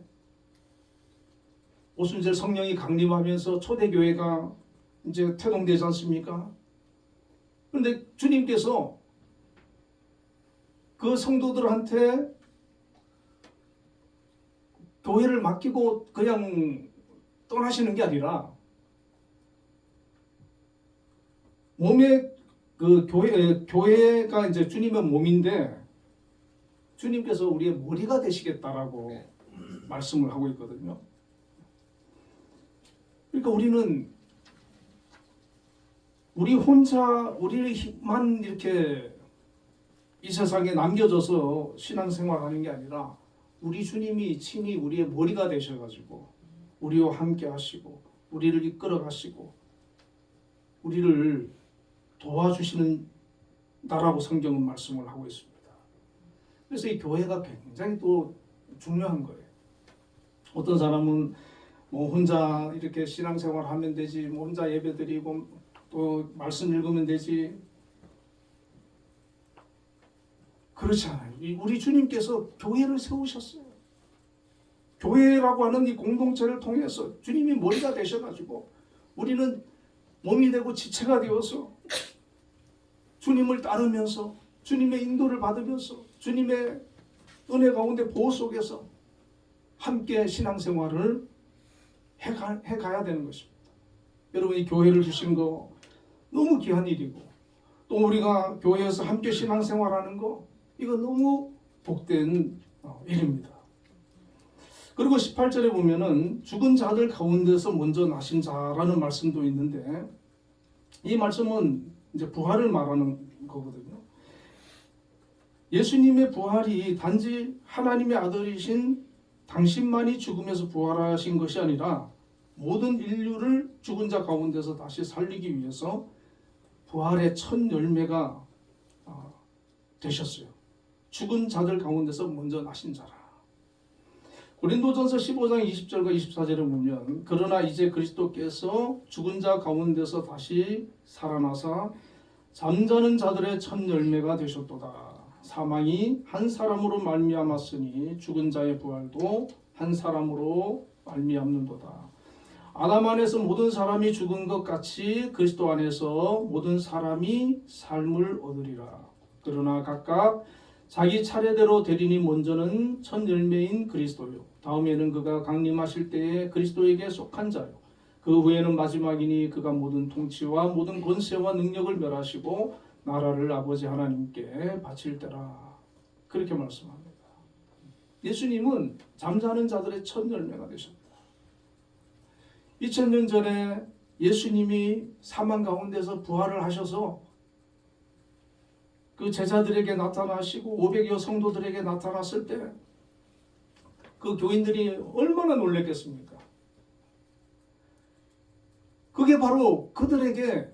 오순절 성령이 강림하면서 초대교회가 이제 태동되지 않습니까? 그런데 주님께서 그 성도들한테 교회를 맡기고 그냥 떠나시는 게 아니라 몸의 그 교회가 이제 주님의 몸인데 주님께서 우리의 머리가 되시겠다라고 말씀을 하고 있거든요. 그러니까 우리는 우리 혼자 우리만 이렇게 이 세상에 남겨져서 신앙생활하는 게 아니라 우리 주님이 친히 우리의 머리가 되셔가지고 우리와 함께 하시고 우리를 이끌어 가시고 우리를 도와주시는 나라고 성경은 말씀을 하고 있습니다. 그래서 이 교회가 굉장히 또 중요한 거예요. 어떤 사람은 뭐 혼자 이렇게 신앙생활 하면 되지, 뭐 혼자 예배드리고 또 말씀 읽으면 되지, 그렇지 않아요. 우리 주님께서 교회를 세우셨어요. 교회라고 하는 이 공동체를 통해서 주님이 머리가 되셔가지고 우리는 몸이 되고 지체가 되어서 주님을 따르면서 주님의 인도를 받으면서 주님의 은혜 가운데 보호 속에서 함께 신앙생활을 해가야 되는 것입니다. 여러분, 이 교회를 주신 거 너무 귀한 일이고 또 우리가 교회에서 함께 신앙생활하는 거 이거 너무 복된 일입니다. 그리고 18절에 보면은 죽은 자들 가운데서 먼저 나신 자라는 말씀도 있는데 이 말씀은 이제 부활을 말하는 거거든요. 예수님의 부활이 단지 하나님의 아들이신 당신만이 죽음에서 부활하신 것이 아니라 모든 인류를 죽은 자 가운데서 다시 살리기 위해서 부활의 첫 열매가 되셨어요. 죽은 자들 가운데서 먼저 나신 자라. 고린도전서 15장 20절과 24절에 보면 그러나 이제 그리스도께서 죽은 자 가운데서 다시 살아나사 잠자는 자들의 첫 열매가 되셨도다. 사망이 한 사람으로 말미암았으니 죽은 자의 부활도 한 사람으로 말미암는도다. 아담 안에서 모든 사람이 죽은 것 같이 그리스도 안에서 모든 사람이 삶을 얻으리라. 그러나 각각 자기 차례대로 되리니 먼저는 첫 열매인 그리스도요, 다음에는 그가 강림하실 때에 그리스도에게 속한 자요, 그 후에는 마지막이니 그가 모든 통치와 모든 권세와 능력을 멸하시고 나라를 아버지 하나님께 바칠 때라. 그렇게 말씀합니다. 예수님은 잠자는 자들의 첫 열매가 되셨다. 2000년 전에 예수님이 사망 가운데서 부활을 하셔서 그 제자들에게 나타나시고 500여 성도들에게 나타났을 때 그 교인들이 얼마나 놀랐겠습니까? 그게 바로 그들에게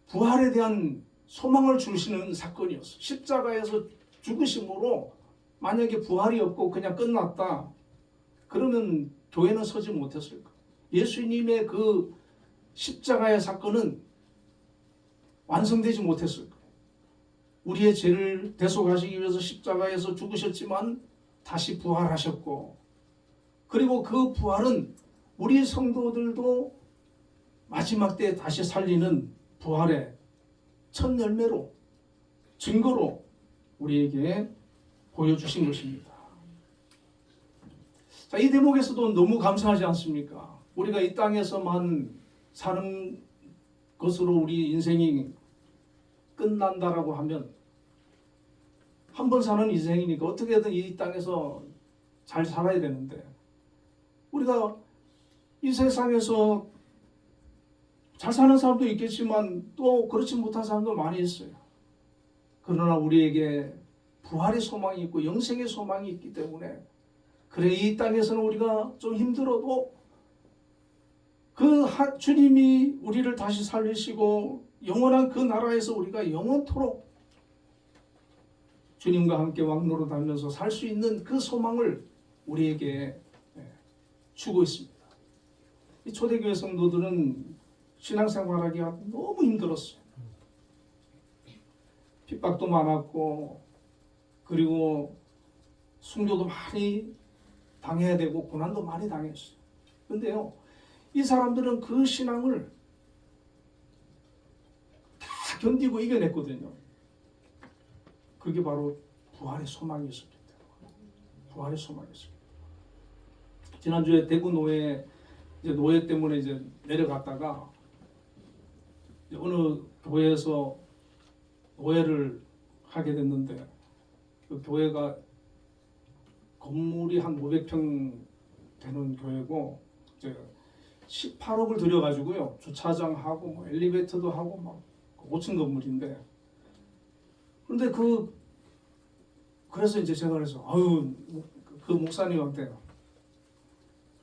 부활에 대한 소망을 주시는 사건이었어요. 십자가에서 죽으심으로 만약에 부활이 없고 그냥 끝났다, 그러면 교회는 서지 못했을 거예요. 예수님의 그 십자가의 사건은 완성되지 못했을 거예요. 우리의 죄를 대속하시기 위해서 십자가에서 죽으셨지만 다시 부활하셨고, 그리고 그 부활은 우리 성도들도 마지막 때에 다시 살리는 부활의 첫 열매로, 증거로 우리에게 보여주신 것입니다. 자, 이 대목에서도 너무 감사하지 않습니까? 우리가 이 땅에서만 사는 것으로 우리 인생이 끝난다라고 하면, 한 번 사는 인생이니까 어떻게든 이 땅에서 잘 살아야 되는데, 우리가 이 세상에서 잘 사는 사람도 있겠지만 또 그렇지 못한 사람도 많이 있어요. 그러나 우리에게 부활의 소망이 있고 영생의 소망이 있기 때문에, 그래 이 땅에서는 우리가 좀 힘들어도 그 주님이 우리를 다시 살리시고 영원한 그 나라에서 우리가 영원토록 주님과 함께 왕노릇하면서 살 수 있는 그 소망을 우리에게 주고 있습니다. 이 초대교회 성도들은 신앙생활하기가 너무 힘들었어요. 핍박도 많았고, 그리고 순교도 많이 당해야 되고 고난도 많이 당했어요. 근데요, 이 사람들은 그 신앙을 다 견디고 이겨냈거든요. 그게 바로 부활의 소망이었기 때문에. 부활의 소망이었습니다. 지난주에 대구 노예, 이제 노예 때문에 이제 내려갔다가 이제 어느 교회에서 노예를 하게 됐는데, 그 교회가 건물이 한 500평 되는 교회고, 이제 18억을 들여가지고요, 주차장하고 뭐 엘리베이터도 하고 막 5층 건물인데, 근데 그래서 이제 제가 그래서 그 목사님한테,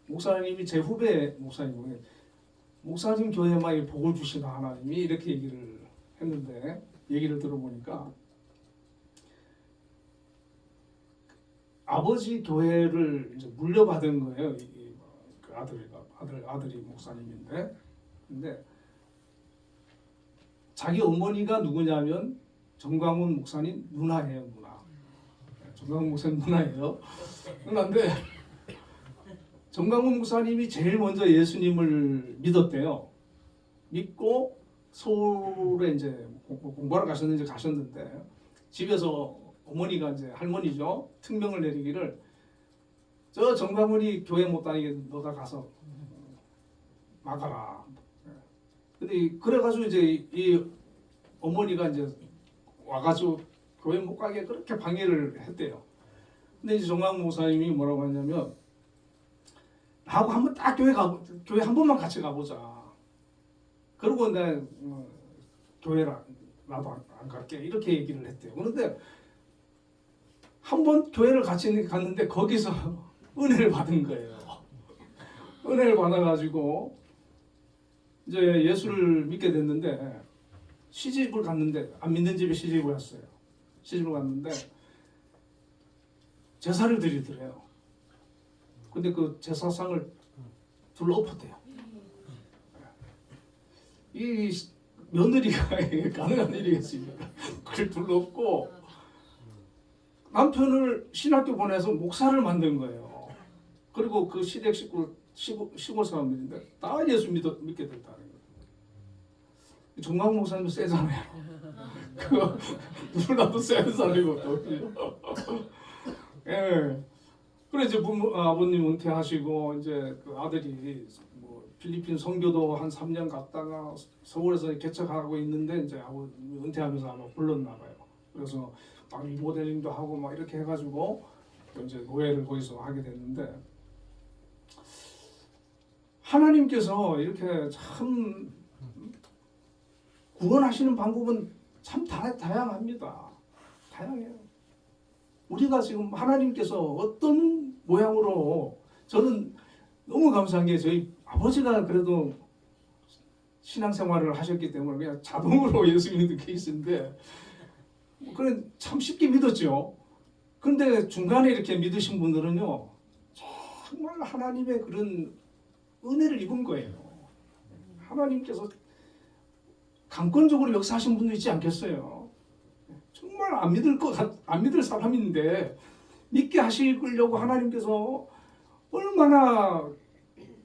목사님이 제 후배 목사님이에요. 목사님 교회만 복을 주시나 하나님이, 이렇게 얘기를 했는데, 얘기를 들어보니까 아버지 교회를 이제 물려받은 거예요. 그 아들이 목사님인데, 근데 자기 어머니가 누구냐면 정광훈 목사님 누나예요, 누나. 정광훈 목사님 누나예요. 그런데 정광훈 목사님이 제일 먼저 예수님을 믿었대요. 믿고 서울에 이제 공부하러 가셨는데 집에서 어머니가 이제 할머니죠, 특명을 내리기를, 저 정광훈이 교회 못 다니게 너가 가서 막아라. 근데 그래가지고 이제 이 어머니가 이제 와가지고 교회 못 가게 그렇게 방해를 했대요. 근데 이제 정광훈 목사님이 뭐라고 했냐면, 나하고 한번 딱 교회 한 번만 같이 가보자. 그러고 내가 교회를 나도 안 갈게, 이렇게 얘기를 했대요. 그런데 한 번 교회를 같이 갔는데 거기서 은혜를 받은 거예요. 은혜를 받아가지고 이제 예수를 믿게 됐는데, 시집을 갔는데, 안 믿는 집에 시집을 갔어요. 시집을 갔는데 제사를 드리더래요. 근데 그 제사상을 둘러 엎었대요. 이 며느리가 가능한 일이겠습니까? 그걸 둘러 엎고 남편을 신학교 보내서 목사를 만든 거예요. 그리고 그 시댁 시골 사람들인데 다 예수 믿게 됐다는 거예요. 정광 목사님 세잖아요. 그 누구나도 센 사람이거든요. 예. 그래 이제 아버님 은퇴하시고 이제 그 아들이 뭐 필리핀 선교도 한 3년 갔다가 서울에서 개척하고 있는데 이제 아버님 은퇴하면서 아마 불렀나 봐요. 그래서 막 리모델링도 하고 막 이렇게 해가지고 이제 노예를 거기서 하게 됐는데 하나님께서 이렇게 참 구원하시는 방법은 참 다양합니다. 다양해요. 우리가 지금 하나님께서 어떤 모양으로 저는 너무 감사한 게 저희 아버지가 그래도 신앙생활을 하셨기 때문에 그냥 자동으로 예수 믿는 케이스인데 그래 참 쉽게 믿었죠. 그런데 중간에 이렇게 믿으신 분들은요 정말 하나님의 그런 은혜를 입은 거예요. 하나님께서 강권적으로 역사하신 분도 있지 않겠어요. 정말 안 믿을 사람인데 믿게 하시려고 하나님께서 얼마나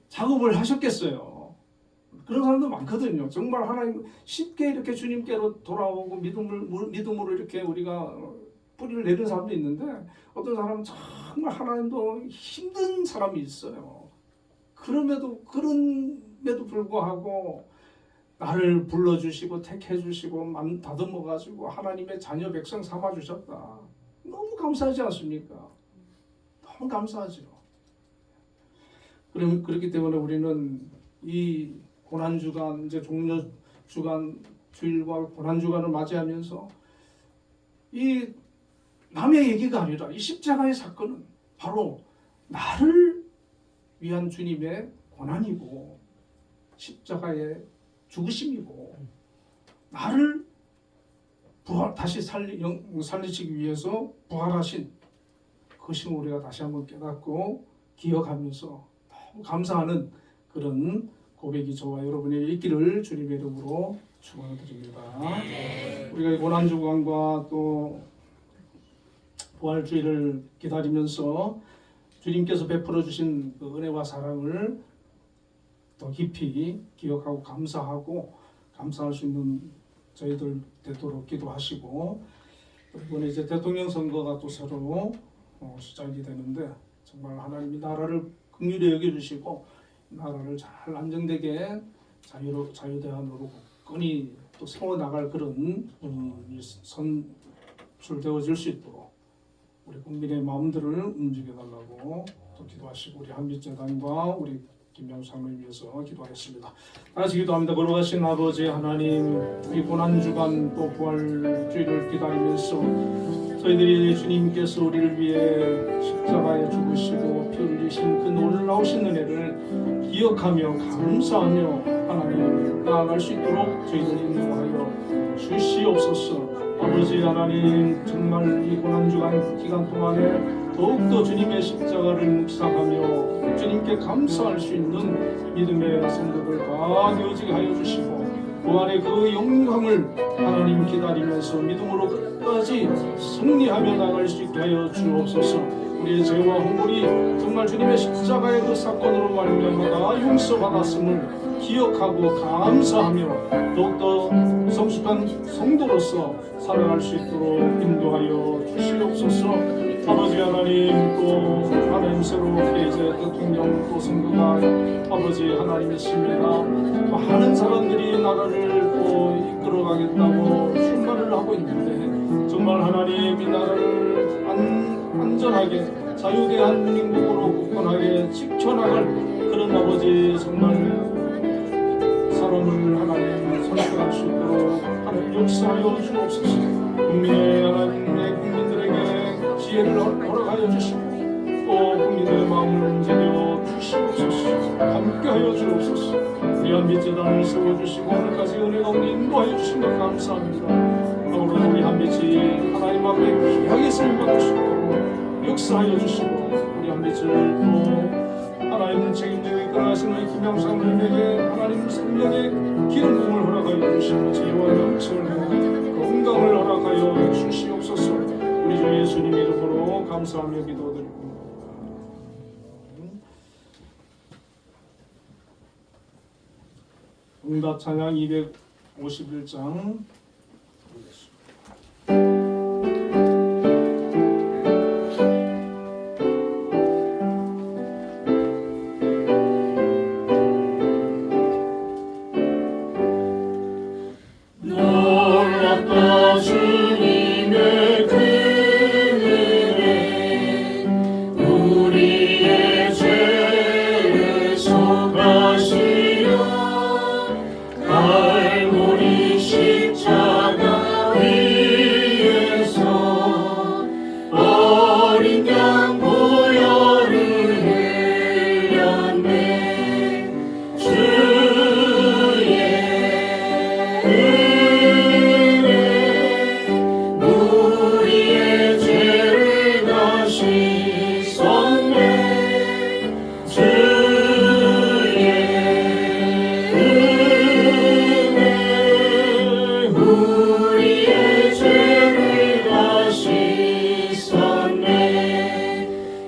작업을 하셨겠어요. 그런 사람도 많거든요. 정말 하나님 쉽게 이렇게 주님께로 돌아오고 믿음으로 이렇게 우리가 뿌리를 내리는 사람도 있는데 어떤 사람은 정말 하나님도 힘든 사람이 있어요. 그럼에도 불구하고 나를 불러주시고 택해주시고 다듬어가지고 하나님의 자녀 백성 삼아주셨다. 너무 감사하지 않습니까? 너무 감사하죠. 그렇기 때문에 우리는 이 고난주간, 이제 종려주간, 주일과 고난주간을 맞이하면서 이 남의 얘기가 아니라 이 십자가의 사건은 바로 나를 위한 주님의 고난이고 십자가의 죽으심이고 나를 다시 살리시기 위해서 부활하신 그것을 우리가 다시 한번 깨닫고 기억하면서 너무 감사하는 그런 고백이 저와 여러분에게 있기를 주님의 이름으로 축원드립니다. 우리가 고난주간과 또 부활주의를 기다리면서 주님께서 베풀어 주신 그 은혜와 사랑을 더 깊이 기억하고 감사할 수 있는 저희들 되도록 기도하시고 이번에 이제 대통령 선거가 또 새로 시작이 되는데 정말 하나님이 나라를 긍휼히 여겨주시고 나라를 잘 안정되게 자유대안으로 굳건히 또 세워나갈 그런 선출되어질 수 있도록 우리 국민의 마음들을 움직여달라고 또 기도하시고 우리 한빛재단과 우리 김양수 장로님 위해서 기도하겠습니다. 다시 기도합니다. 걸어가신 아버지 하나님, 이 고난주간 또 부활주의를 기다리면서 저희들이 주님께서 우리를 위해 십자가에 죽으시고 피 흘리신 그 놀라우신 은혜를 기억하며 감사하며 하나님 나아갈 수 있도록 저희들 인도하여 주시옵소서. 아버지 하나님, 정말 이 고난주간 기간 동안에 더욱더 주님의 십자가를 묵상하며 주님께 감사할 수 있는 믿음의 성도들 다 되어지게 하여 주시고 부활의 그 영광을 하나님 기다리면서 믿음으로 끝까지 승리하며 나갈 수 있게 하여 주옵소서. 우리의 죄와 허물이 정말 주님의 십자가의 그 사건으로 말미암아 다 용서받았음을 기억하고 감사하며 더욱더 성숙한 성도로서 살아갈 수 있도록 인도하여 주시옵소서. 아버지 하나님, 또 하나님 새롭게 이제 대통령 또 선거가 아버지 하나님이십니다. 많은 사람들이 나라를 또 이끌어가겠다고 출마를 하고 있는데 정말 하나님 이 나라를 안전하게 자유대한 민국으로 굳건하게 지켜나갈 그런 아버지 정말 사람을 하나님 선택할 수 있도록 하나님 역사하여 주옵소서. 국민의 하나님의 국민들에게 지혜를 허락하여 주시고 또 국민의 마음을 움직여 주시옵소서. 함께하여 주옵소서. 우리 한빛재단을 세워주시고 오늘까지 은혜 가운데 인도하여 주신 것 감사합니다. 오늘 우리 한빛이 하나님 앞에 귀하게 쓰임받고 싶도록 역사하여 주시고 우리 한빛을 또 하나님 책임지고 이끌어가시는 김양수 장로님에게 하나님 생명의 기름 부음을 허락하여 주시고 지혜와 명철과 건강을 허락하여 주시옵소서. 우리 주 예수님 이름으로 감사하며 기도드립니다. 응답 찬양 251장 놀랍다 주님의 그 은혜 우리의 죄를 속하시려 갈보리 십자가 위에서 어린 양 보혈을 흘렸네 주의 우리의 죄를 다 씻었네 주의 은혜 우리의 죄를 다 씻었네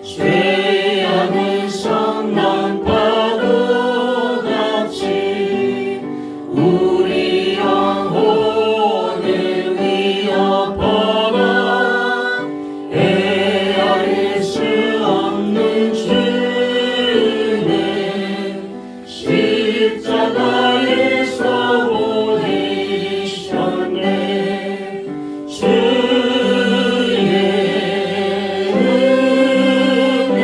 죄악은 성난 파도같이 우리 영혼을 위협하나 헤아릴 수 없는 주는 십자가에서 보이셨네 주의 은혜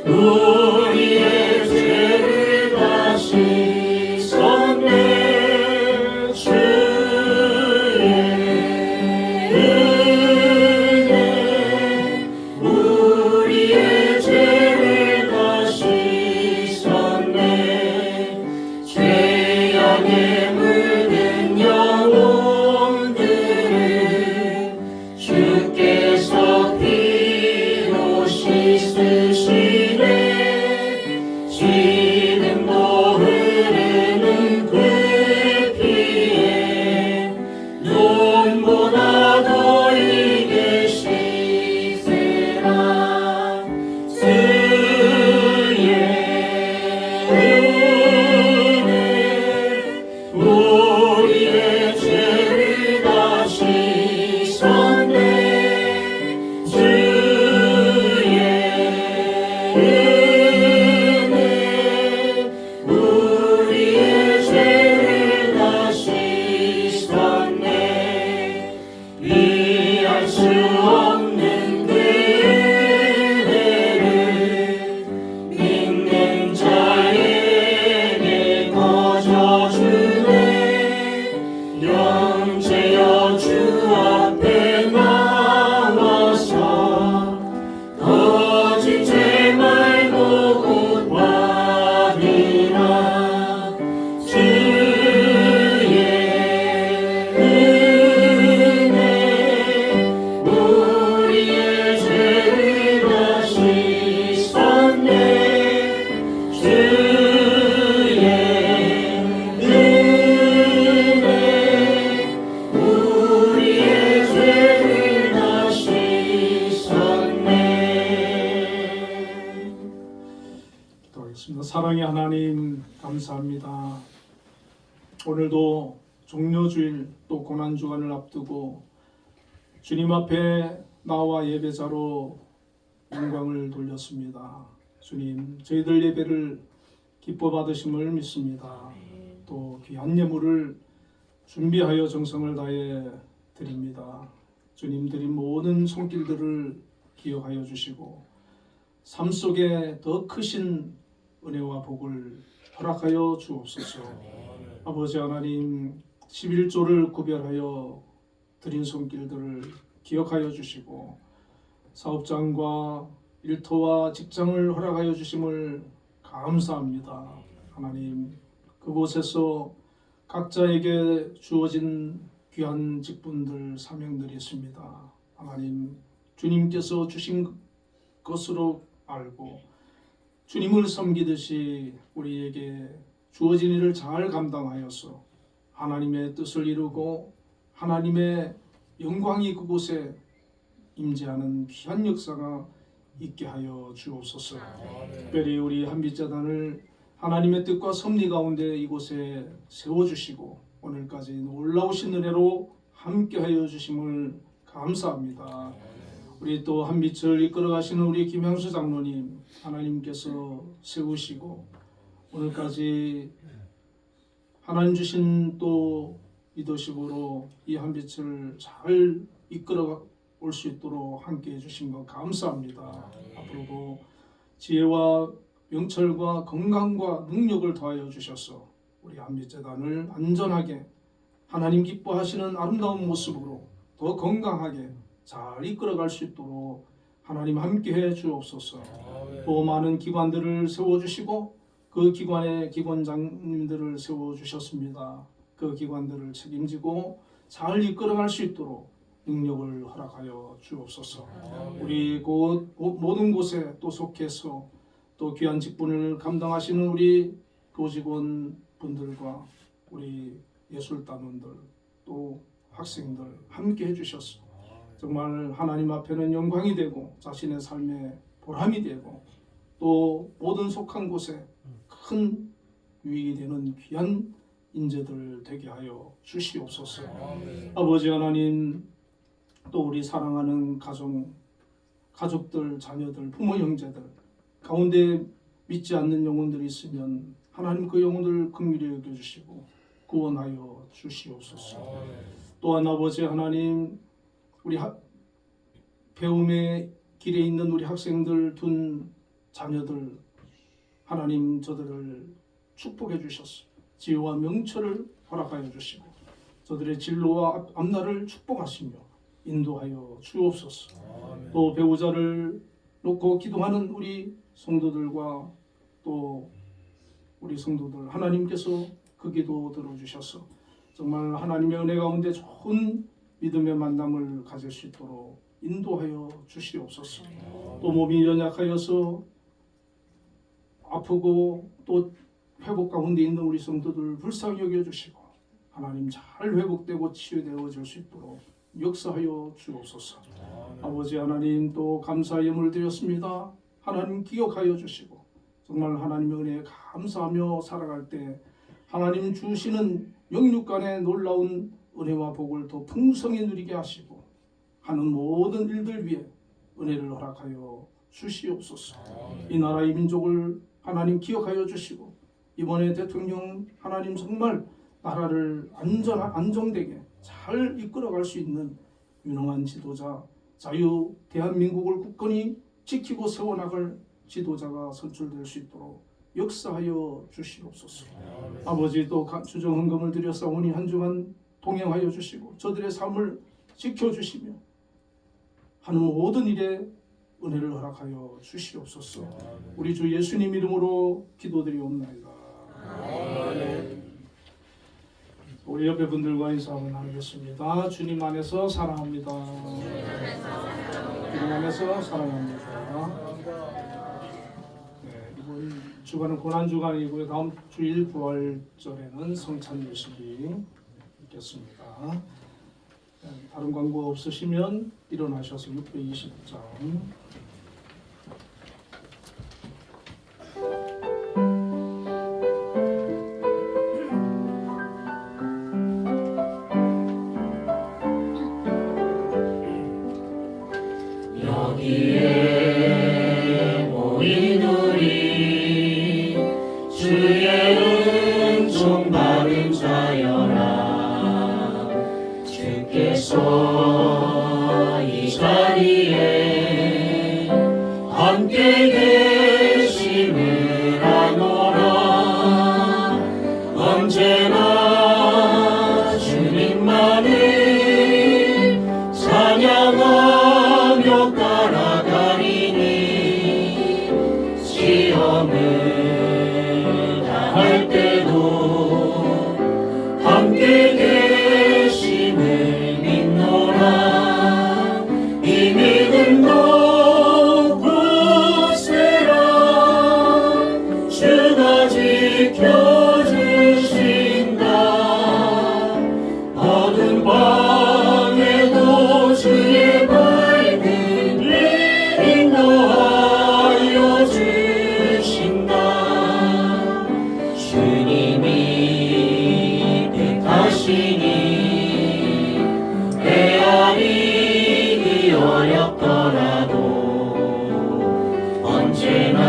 우리의 죄를 다 씻었네 주의 은혜 우리의 죄를 다 씻었네 죄악에 물든 영혼들을 주께서 피로 씻으시네 지금도 흐르는 그 피에 눈보다도 이게 씻으라 주의 은혜 우리의 죄를 다 씻었네 주의 은혜 우리의 죄를 다 씻었네 이해할 수 없는 그 은혜를 믿는 자에게 거저주네 영제여 주 앞에 나와서 거짓 죄 말고 곧 받으라 주의 은혜 우리의 죄를 다 씻었네 주의 은혜 우리의 죄를 다 씻었네 기도하겠습니다. 사랑의 하나님 감사합니다. 오늘도 종료주일 또 고난주간을 앞두고 주님 앞에 나와 예배자로 영광을 돌렸습니다. 주님 저희들 예배를 기뻐 받으심을 믿습니다. 또 귀한 예물을 준비하여 정성을 다해 드립니다. 주님 드린 모든 손길들을 기억하여 주시고 삶 속에 더 크신 은혜와 복을 허락하여 주옵소서. 아버지 하나님 11조를 구별하여 드린 손길들을 기억하여 주시고 사업장과 일터와 직장을 허락하여 주심을 감사합니다. 하나님 그곳에서 각자에게 주어진 귀한 직분들 사명들이 있습니다. 하나님 주님께서 주신 것으로 알고 주님을 섬기듯이 우리에게 주어진 일을 잘 감당하여서 하나님의 뜻을 이루고 하나님의 영광이 그곳에 임재하는 귀한 역사가 있게 하여 주옵소서. 특별히 우리 한빛재단을 하나님의 뜻과 섭리 가운데 이곳에 세워주시고 오늘까지 놀라우신 은혜로 함께하여 주심을 감사합니다. 우리 또 한빛을 이끌어가시는 우리 김향수 장로님 하나님께서 세우시고 오늘까지 하나님 주신 또 리더십으로 이 한빛을 잘 이끌어 올 수 있도록 함께해 주신 것 감사합니다. 앞으로도 지혜와 명철과 건강과 능력을 더하여 주셔서 우리 한빛재단을 안전하게 하나님 기뻐하시는 아름다운 모습으로 더 건강하게 잘 이끌어갈 수 있도록 하나님 함께해 주옵소서. 또 많은 기관들을 세워주시고 그 기관의 기관장님들을 세워주셨습니다. 그 기관들을 책임지고 잘 이끌어갈 수 있도록 능력을 허락하여 주옵소서. 우리 곳 모든 곳에 또 속해서 또 귀한 직분을 감당하시는 우리 교직원 분들과 우리 예술단원들 또 학생들 함께 해주셔서 정말 하나님 앞에는 영광이 되고 자신의 삶에 보람이 되고 또 모든 속한 곳에 큰 유익이 되는 귀한 인재들 되게 하여 주시옵소서. 아버지 하나님 또 우리 사랑하는 가족들, 자녀들, 부모, 형제들 가운데 믿지 않는 영혼들이 있으면 하나님 그 영혼들 긍휼히 여겨주시고 구원하여 주시옵소서. 또한 아버지 하나님 우리 배움의 길에 있는 우리 학생들 둔 자녀들 하나님 저들을 축복해 주셔서 지혜와 명철을 허락하여 주시고 저들의 진로와 앞날을 축복하시며 인도하여 주옵소서. 또 배우자를 놓고 기도하는 우리 성도들과 또 우리 성도들 하나님께서 그 기도 들어주셔서 정말 하나님의 은혜 가운데 좋은 믿음의 만남을 가질 수 있도록 인도하여 주시옵소서. 또 몸이 연약하여서 아프고 또 회복 가운데 있는 우리 성도들 불쌍히 여겨주시고 하나님 잘 회복되고 치유되어질 수 있도록 역사하여 주옵소서. 아버지 하나님 또 감사의 예물을 드렸습니다. 하나님 기억하여 주시고 정말 하나님의 은혜에 감사하며 살아갈 때 하나님 주시는 영육간의 놀라운 은혜와 복을 더 풍성히 누리게 하시고 하는 모든 일들 위에 은혜를 허락하여 주시옵소서. 이 나라의 민족을 하나님 기억하여 주시고 이번에 대통령 하나님 정말 나라를 안정되게 잘 이끌어갈 수 있는 유능한 지도자 자유 대한민국을 굳건히 지키고 세워나갈 지도자가 선출될 수 있도록 역사하여 주시옵소서. 아버지 또 주정 헌금을 드렸사오니 한 주간 동행하여 주시고 저들의 삶을 지켜주시며 하는 모든 일에 은혜를 허락하여 주시옵소서. 우리 주 예수님 이름으로 기도드리옵나이다. 우리 옆에 분들과 인사 한번 나누겠습니다. 주님 안에서 사랑합니다. 주님 안에서 사랑합니다. 네, 이번 주간은 고난주간이고요. 다음 주일 부활절에는 성찬 예식이 있겠습니다. 네, 다른 광고 없으시면 일어나셔서 620장 여기에 모인 우리 주의 은총 받은 자여라 주께서 이 자리에 함께 계심을 아노라 언제나 주님만을 찬양하며 따라가리니 시험을 당할 때도 함께 계심을 믿노라 이 믿음도 굳세 겪더라도 언제나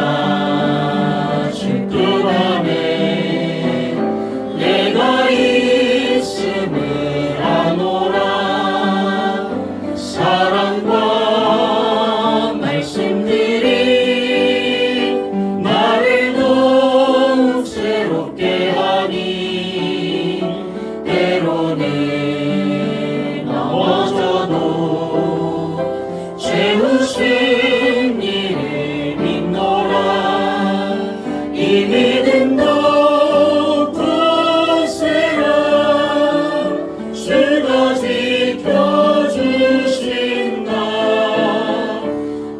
주끝 안에 내가 있음을 아노라. 사랑과 말씀들이 나를 더욱 새롭게 하니 때로는 넘어져도 채우신 이를 믿노라. 이 믿음도 굳세라. 주가 지켜주신다.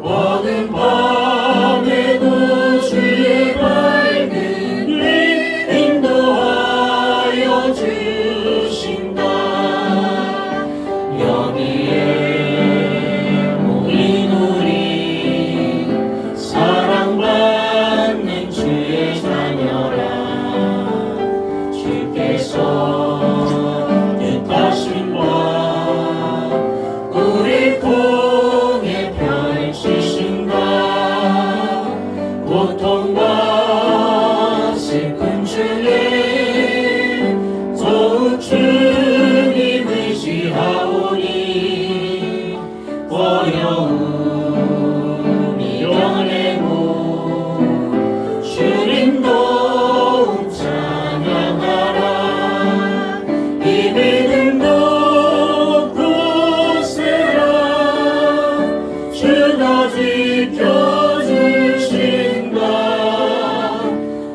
어두운 밤에도 주의 밝은 빛 인도하여 주신다. 여기에 모인 우리 사랑받는 주의 자녀라. 주께서 뜻하신 바 우리 통해 펼치신다. 고통과 슬픔 중에 더욱 주님 의지하오니 어려움이 연애고 주님 더욱 찬양하라. 이 믿음도 굳세라. 주가 지켜주신다.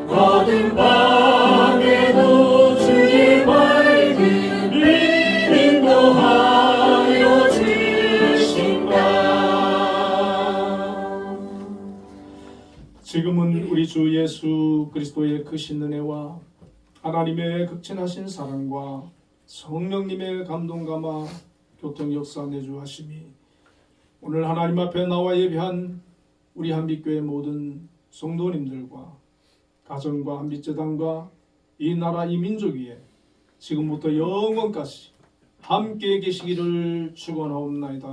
어두운 밤에도 주의 밝은 빛 인도하여 주신다. 지금은 우리 주 예수 그리스도의 크신 은혜와 하나님의 극진하신 사랑과 성령님의 감동 감화 교통 역사 내주하심이 오늘 하나님 앞에 나와 예배한 우리 한빛교회 모든 성도님들과 가정과 한빛재단과 이 나라 이 민족 위에 지금부터 영원까지 함께 계시기를 축원하옵나이다.